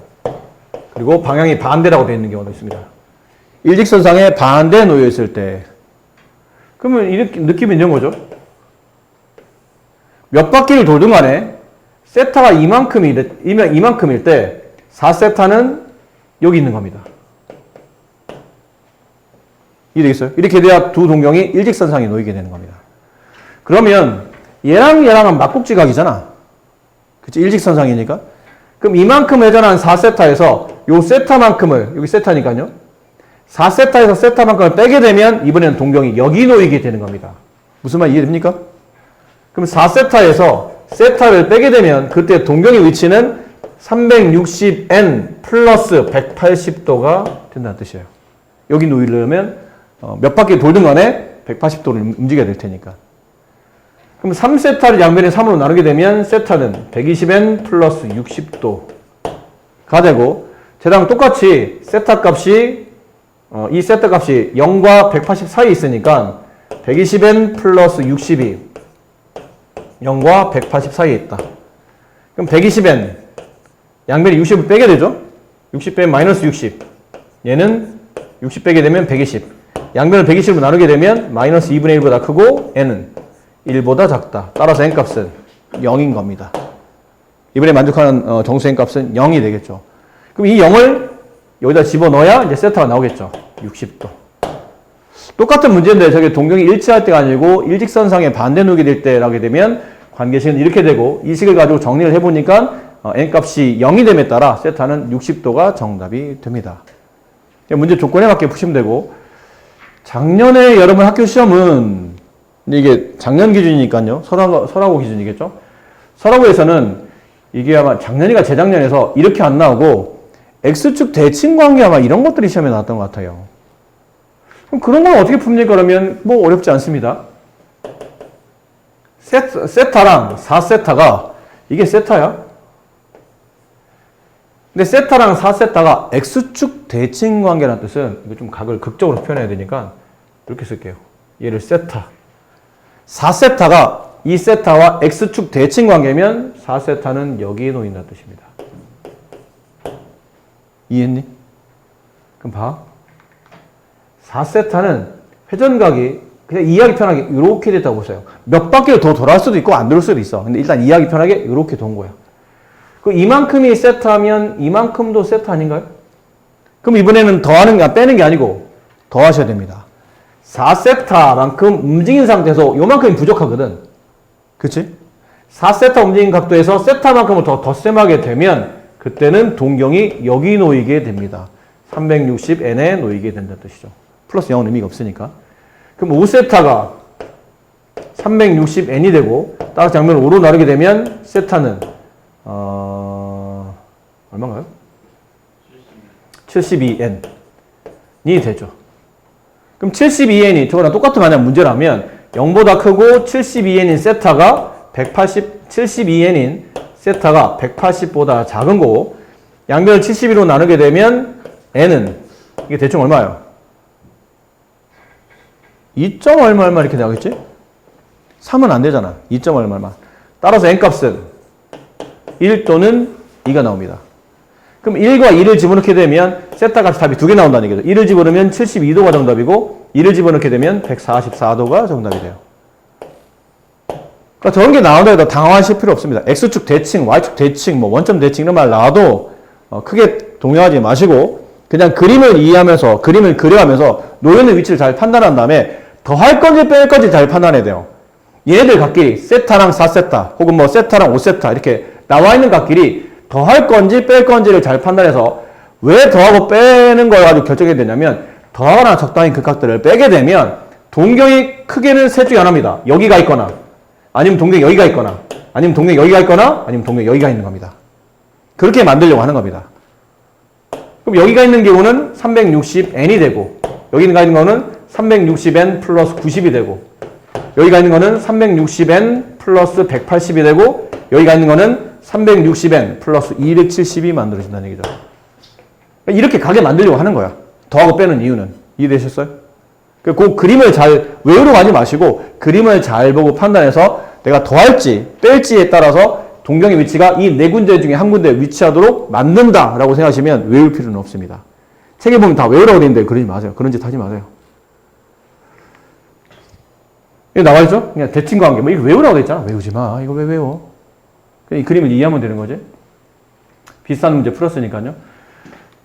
그리고 방향이 반대라고 되어 있는 경우도 있습니다. 일직선상에 반대에 놓여 있을 때 그러면 이렇게 느낌이 있는 거죠. 몇 바퀴를 돌든 간에 세타가 이만큼일 때 4세타는 여기 있는 겁니다. 이해되겠어요? 이렇게 돼야 두 동경이 일직선상에 놓이게 되는 겁니다. 그러면 얘랑 얘랑은 막국지각이잖아. 그치? 일직선상이니까. 그럼 이만큼 회전한 4세타에서 요 세타만큼을, 여기 세타니까요. 4세타에서 세타만큼을 빼게 되면 이번에는 동경이 여기 놓이게 되는 겁니다. 무슨 말 이해됩니까? 그럼 4세타에서 세타를 빼게 되면 그때 동경의 위치는 360n 플러스 180도가 된다는 뜻이에요. 여기 놓이려면 몇 바퀴 돌든 간에 180도를 움직여야 될 테니까. 그럼 3세타를 양변에 3으로 나누게 되면 세타는 120n 플러스 60도가 되고 쟤랑 똑같이 세타 값이 이 세타 값이 0과 180 사이에 있으니까 120n 플러스 60이 0과 180 사이에 있다. 그럼 120n 양변에 60을 빼게 되죠? 60 빼면 마이너스 60 얘는 60 빼게 되면 120 양변을 120으로 나누게 되면 마이너스 2분의 1보다 크고 n은 1보다 작다. 따라서 n값은 0인 겁니다. 이번에 만족하는 정수 n값은 0이 되겠죠. 그럼 이 0을 여기다 집어넣어야 이제 세타가 나오겠죠. 60도. 똑같은 문제인데 저게 동경이 일치할 때가 아니고 일직선상에 반대 놓게 될 때라게 되면 관계식은 이렇게 되고 이 식을 가지고 정리를 해보니까 n값이 0이 됨에 따라 세타는 60도가 정답이 됩니다. 문제 조건에 맞게 푸시면 되고 작년에 여러분 학교 시험은 이게 작년 기준이니까요. 설하고 기준이겠죠. 설하고에서는 이게 아마 작년이가 재작년에서 이렇게 안 나오고 X축 대칭관계 아마 이런 것들이 시험에 나왔던 것 같아요. 그럼 그런 건 어떻게 풉니까? 그러면 뭐 어렵지 않습니다. 세타랑 4세타가 이게 세타야. 근데 세타랑 4세타가 X축 대칭관계라는 뜻은 이거 좀 각을 극적으로 표현해야 되니까 이렇게 쓸게요. 얘를 세타. 4세타가 이 세타와 X축 대칭관계면 4세타는 여기에 놓인다는 뜻입니다. 이해했니? 그럼 봐. 4세타는 회전각이 그냥 이해하기 편하게 이렇게 됐다고 보세요. 몇 바퀴를 더 돌아올 수도 있고 안 돌을 수도 있어. 근데 일단 이해하기 편하게 이렇게 돈 거야. 그 이만큼이 세타면 이만큼도 세타 아닌가요? 그럼 이번에는 빼는 게 아니고 더하셔야 됩니다. 4세타만큼 움직인 상태에서 요만큼이 부족하거든. 그치? 4세타 움직인 각도에서 세타만큼을 더 덧셈하게 되면 그때는 동경이 여기 놓이게 됩니다. 360n에 놓이게 된다는 뜻이죠. 플러스 0은 의미가 없으니까. 그럼 5세타가 360n이 되고 따라서 장면을 5로 나누게 되면 세타는 얼마인가요? 72n이 되죠. 그럼 72n이 저거랑 똑같은 만약 문제라면 0보다 크고 72n인 세타가 72n인 세타가 180보다 작은 거고 양변을 72로 나누게 되면 n은 이게 대충 얼마예요? 2점 얼마 얼마 이렇게 나오겠지? 3은 안 되잖아. 2점 얼마 얼마. 따라서 n값은 1 또는 2가 나옵니다. 그럼 1과 2를 집어넣게 되면 세타 값이 답이 2개 나온다는 얘기죠. 1을 집어넣으면 72도가 정답이고 2를 집어넣게 되면 144도가 정답이 돼요. 그러니까 저런 게 나온다고 해도 당황하실 필요 없습니다. X축 대칭, Y축 대칭, 뭐 원점 대칭 이런 말 나와도 크게 동요하지 마시고 그냥 그림을 이해하면서 그림을 그려가면서 놓여있는 위치를 잘 판단한 다음에 더할 건지 뺄 건지 잘 판단해야 돼요. 얘네들 각끼리 세타랑 4세타 혹은 뭐 세타랑 5세타 이렇게 나와 있는 각끼리 더할 건지 뺄 건지를 잘 판단해서 왜 더하고 빼는 걸 가지고 결정해야 되냐면 더하거나 적당히 그 각들을 빼게 되면 동경이 크게는 셋 중에 하나입니다. 여기가 있거나 아니면 동경이 여기가 있거나 아니면 동경이 여기가 있거나 아니면 동경이 여기가 있는 겁니다. 그렇게 만들려고 하는 겁니다. 그럼 여기가 있는 경우는 360n이 되고 여기가 있는 거는 360n 플러스 90이 되고 여기가 있는 거는 360n 플러스 180이 되고 여기가 있는 거는 360n 플러스 270이 만들어진다는 얘기죠. 이렇게 가게 만들려고 하는 거야. 더하고 빼는 이유는. 이해되셨어요? 그 그림을 잘 외우려고 하지 마시고 그림을 잘 보고 판단해서 내가 더할지 뺄지에 따라서 동경의 위치가 이 네 군데 중에 한 군데에 위치하도록 만든다라고 생각하시면 외울 필요는 없습니다. 책에 보면 다 외우라고 되어 있는데 그러지 마세요. 그런 짓 하지 마세요. 여기 나와 있죠? 그냥 대칭 관계. 뭐 이거 외우라고 되어 있잖아. 외우지 마. 이거 왜 외워? 이 그림을 이해하면 되는 거지. 비슷한 문제 풀었으니까요.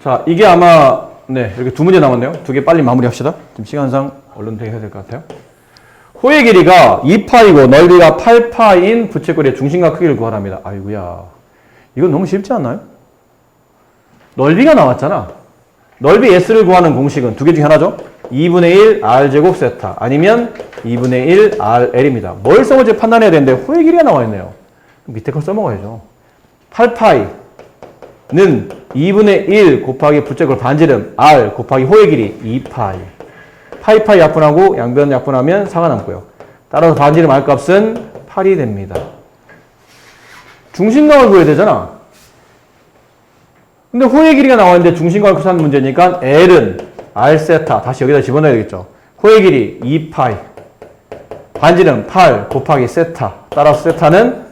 자, 이게 아마 네 이렇게 두 문제 남았네요. 두 개 빨리 마무리합시다. 지금 시간상 얼른 해야 될 것 같아요. 호의 길이가 2파이고 넓이가 8파인 부채꼴의 중심과 크기를 구하랍니다. 아이고야. 이건 너무 쉽지 않나요? 넓이가 나왔잖아. 넓이 S를 구하는 공식은 두 개 중에 하나죠. 2분의 1 R제곱 세타 아니면 2분의 1 RL입니다. 뭘 써볼지 판단해야 되는데 호의 길이가 나와 있네요. 밑에 걸 써먹어야죠. 8파이는 2분의 1 곱하기 부채꼴 반지름 R 곱하기 호의 길이 2파이. 파이 약분하고 양변 약분하면 4가 남고요. 따라서 반지름 R 값은 8이 됩니다. 중심각을 구해야 되잖아. 근데 호의 길이가 나와 있는데 중심각을 구하는 문제니까 L은 R 세타 다시 여기다 집어넣어야 되겠죠. 호의 길이 2파이 반지름 8 곱하기 세타 따라서 세타는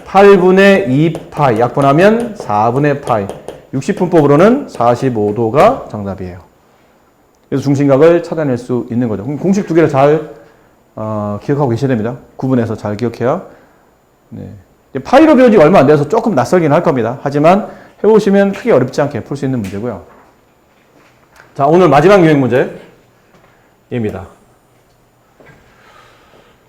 8분의 2파이 약분하면 4분의 파이 60분법으로는 45도가 정답이에요. 그래서 중심각을 찾아낼 수 있는 거죠. 그럼 공식 두 개를 잘 기억하고 계셔야 됩니다. 구분해서 잘 기억해야. 네. 파이로 배운 지 얼마 안 돼서 조금 낯설긴 할 겁니다. 하지만 해보시면 크게 어렵지 않게 풀 수 있는 문제고요. 자, 오늘 마지막 유형 문제입니다.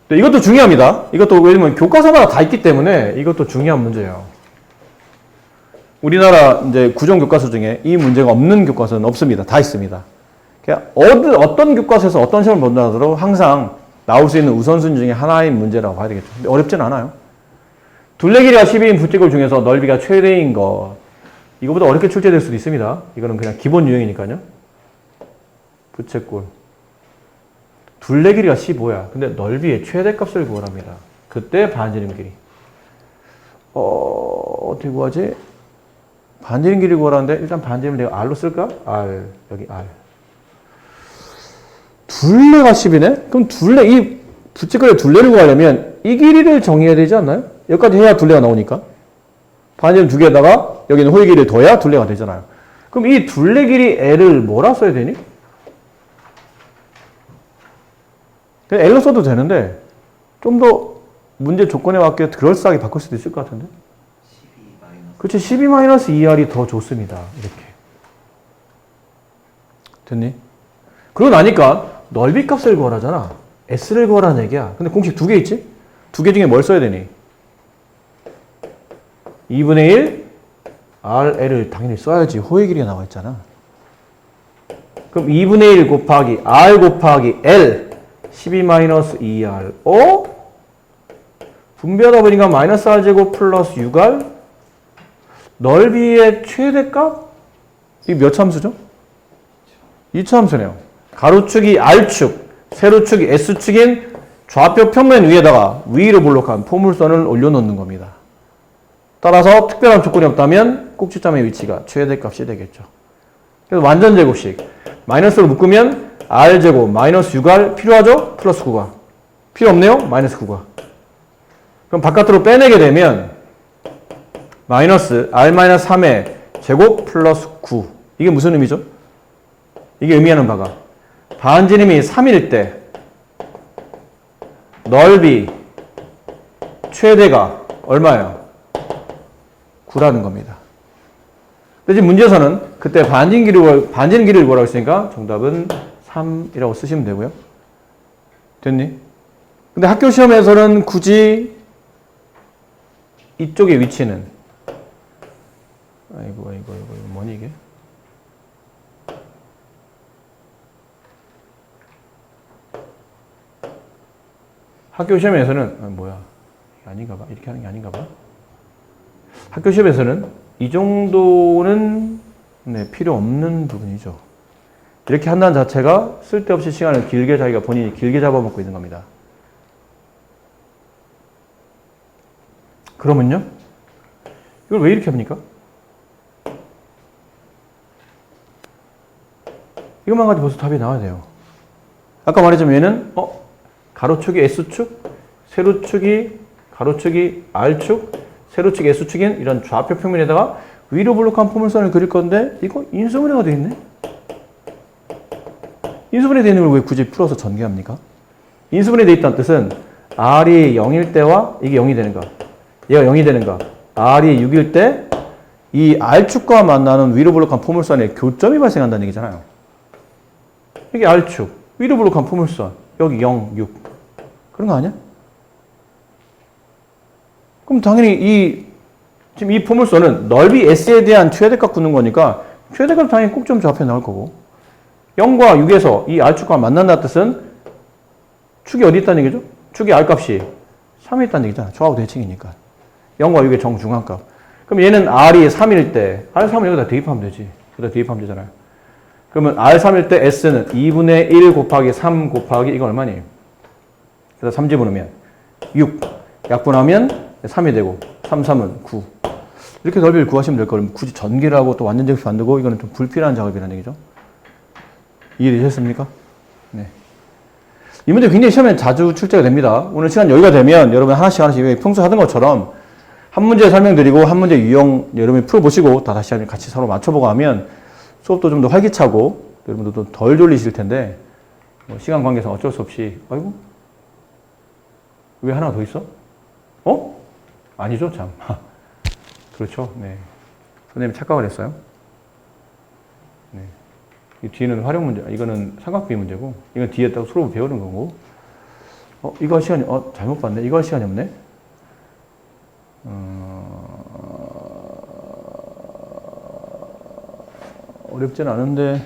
네, 이것도 중요합니다. 이것도 왜냐면 교과서마다 다 있기 때문에 이것도 중요한 문제예요. 우리나라 이제 구정 교과서 중에 이 문제가 없는 교과서는 없습니다. 다 있습니다. 어떤 교과서에서 어떤 시험을 본다 하더라도 항상 나올 수 있는 우선순위 중에 하나인 문제라고 봐야 되겠죠. 근데 어렵진 않아요. 둘레 길이가 12인 부채꼴 중에서 넓이가 최대인 것. 이거보다 어렵게 출제될 수도 있습니다. 이거는 그냥 기본 유형이니까요. 부채꼴. 둘레 길이가 15야. 근데 넓이의 최대값을 구하랍니다. 그때 반지름 길이. 어떻게 구하지? 반지름 길이 구하라는데 일단 반지름을 내가 R로 쓸까? R. 여기 R. 둘레가 10이네? 그럼 이 부채꼴의 둘레를 구하려면 이 길이를 정의해야 되지 않나요? 여기까지 해야 둘레가 나오니까. 반지름 두 개에다가 여기는 호의 길이를 둬야 둘레가 되잖아요. 그럼 이 둘레 길이 L을 뭐라 써야 되니? 그냥 L로 써도 되는데 좀 더 문제 조건에 맞게 그럴싸하게 바꿀 수도 있을 것 같은데? 12 그렇지. 12-2R이 더 좋습니다. 이렇게. 됐니? 그러고 나니까 넓이 값을 구하라잖아. S를 구하라는 얘기야. 근데 공식 두 개 있지? 두 개 중에 뭘 써야 되니? 2분의 1 RL을 당연히 써야지. 호의 길이가 나와 있잖아. 그럼 2분의 1 곱하기 R 곱하기 L 12-2R 분배하다 보니까 마이너스 R제곱 플러스 6R 넓이의 최대값? 이게 몇 참수죠? 2차함수네요. 가로축이 R축, 세로축이 S축인 좌표 평면 위에다가 위로 볼록한 포물선을 올려놓는 겁니다. 따라서 특별한 조건이 없다면 꼭지점의 위치가 최대값이 되겠죠. 그래서 완전 제곱식. 마이너스로 묶으면 R제곱 마이너스 6R 필요하죠? 플러스 9가. 필요 없네요? 마이너스 9가. 그럼 바깥으로 빼내게 되면 마이너스 R-3의 제곱 플러스 9. 이게 무슨 의미죠? 이게 의미하는 바가 반지름이 3일 때 넓이 최대가 얼마예요? 9라는 겁니다. 근데 지금 문제에서는 그때 반지름 길이를 뭐라고 했으니까 정답은 3이라고 쓰시면 되고요. 됐니? 근데 학교 시험에서는 굳이 이쪽의 위치는 아이고 뭐니 이게? 학교 시험에서는 뭐야? 이게 아닌가 봐. 이렇게 하는 게 아닌가 봐. 학교 시험에서는 이 정도는 네, 필요 없는 부분이죠. 이렇게 한다는 자체가 쓸데없이 시간을 길게 자기가 본인이 길게 잡아먹고 있는 겁니다. 그러면요? 이걸 왜 이렇게 합니까? 이것만 가지고 벌써 답이 나와야 돼요. 아까 말했지만 얘는 가로축이 S축, 세로축이 가로축이 R축, 세로축이 S축인 이런 좌표 평면에다가 위로 블록한 포물선을 그릴 건데 이거 인수분해가 되어 있네? 인수분해 되어 있는 걸 왜 굳이 풀어서 전개합니까? 인수분해 되어 있다는 뜻은 R이 0일 때와 이게 0이 되는가? 얘가 0이 되는가? R이 6일 때 이 R축과 만나는 위로 블록한 포물선에 교점이 발생한다는 얘기잖아요. 이게 R축, 위로 블록한 포물선, 여기 0, 6. 그런 거 아니야? 그럼 당연히 지금 이 포물선은 넓이 S에 대한 최대값 구는 거니까 최대값 당연히 꼭점 저 앞에 나올 거고 0과 6에서 이 R축과 만난다는 뜻은 축이 어디 있다는 얘기죠? 축이 R값이 3에 있다는 얘기잖아. 조하고 대칭이니까. 0과 6의 정중앙값. 그럼 얘는 R이 3일 때 R3을 여기다 대입하면 되지. 여기다 대입하면 되잖아요. 그러면 R3일 때 S는 2분의 1 곱하기 3 곱하기 이건 얼마니? 그래서 3 집어넣으면 6. 약분하면 3이 되고 3, 3은 9. 이렇게 넓이를 구하시면 될 거예요. 굳이 전개를 하고 또 완전 제곱식 만들고 이거는 좀 불필요한 작업이라는 얘기죠. 이해되셨습니까? 네. 이 문제 굉장히 시험에 자주 출제가 됩니다. 오늘 시간 여유가 되면 여러분 하나씩 평소 하던 것처럼 한 문제 설명드리고 한 문제 유형 여러분이 풀어보시고 다시 같이 서로 맞춰보고 하면 수업도 좀 더 활기차고 여러분도 덜 졸리실 텐데 뭐 시간 관계상 어쩔 수 없이 아이고 왜 하나 더 있어? 아니죠 참. 그렇죠. 네. 선생님이 착각을 했어요. 네. 이 뒤에는 활용 문제, 이거는 삼각비 문제고 이건 뒤에 딱 수로 배우는 거고 이거 할 시간이 잘못 봤네. 이거 할 시간이 없네. 어렵진 않은데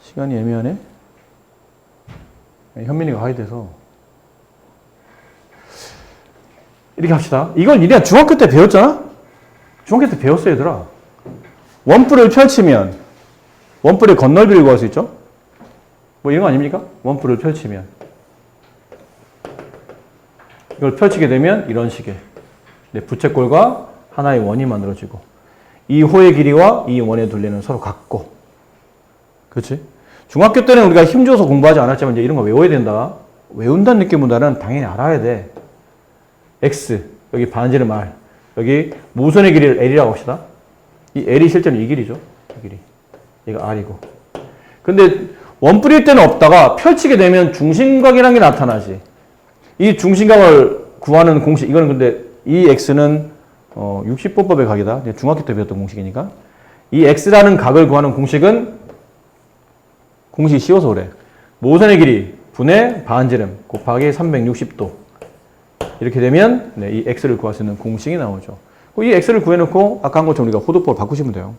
시간이 애매하네. 현민이가 가야 돼서 이렇게 합시다. 이건 니네가 중학교 때 배웠잖아? 중학교 때 배웠어 얘들아. 원뿔을 펼치면 원뿔의 건널비를 구할 수 있죠? 뭐 이런 거 아닙니까? 원뿔을 펼치면 이걸 펼치게 되면 이런 식의 부채꼴과 하나의 원이 만들어지고 이 호의 길이와 이 원의 둘레는 서로 같고 그렇지? 중학교 때는 우리가 힘줘서 공부하지 않았지만 이제 이런 거 외워야 된다. 외운다는 느낌보다는 당연히 알아야 돼. X, 여기 반지름 R, 여기 모선의 길이를 L이라고 합시다. 이 L이 실제는 이 길이죠. 이 길이. 얘가 R이고. 근데 원뿔일 때는 없다가 펼치게 되면 중심각이라는 게 나타나지. 이 중심각을 구하는 공식, 이거는 근데 이 X는 60보법의 각이다. 중학교 때 배웠던 공식이니까. 이 X라는 각을 구하는 공식은 공식이 쉬워서 그래. 모선의 길이 분의 반지름 곱하기 360도. 이렇게 되면 이 X를 구할 수 있는 공식이 나오죠. 이 X를 구해놓고 아까 한 것처럼 우리가 호도법을 바꾸시면 돼요.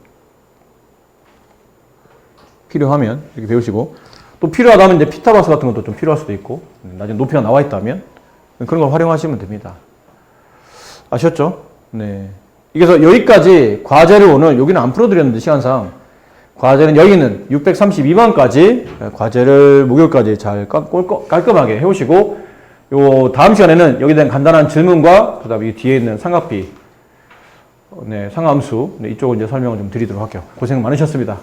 필요하면 이렇게 배우시고 또 필요하다면 이제 피타고라스 같은 것도 좀 필요할 수도 있고 나중에 높이가 나와 있다면 그런 걸 활용하시면 됩니다. 아셨죠? 네. 그래서 여기까지 과제를 오늘 여기는 안 풀어드렸는데 시간상 과제는 여기는 632번까지 과제를 목요일까지 잘 깔끔하게 해오시고 요 다음 시간에는 여기에 대한 간단한 질문과 그다음에 이 뒤에 있는 삼각비, 상함수 이쪽을 이제 설명을 좀 드리도록 할게요. 고생 많으셨습니다.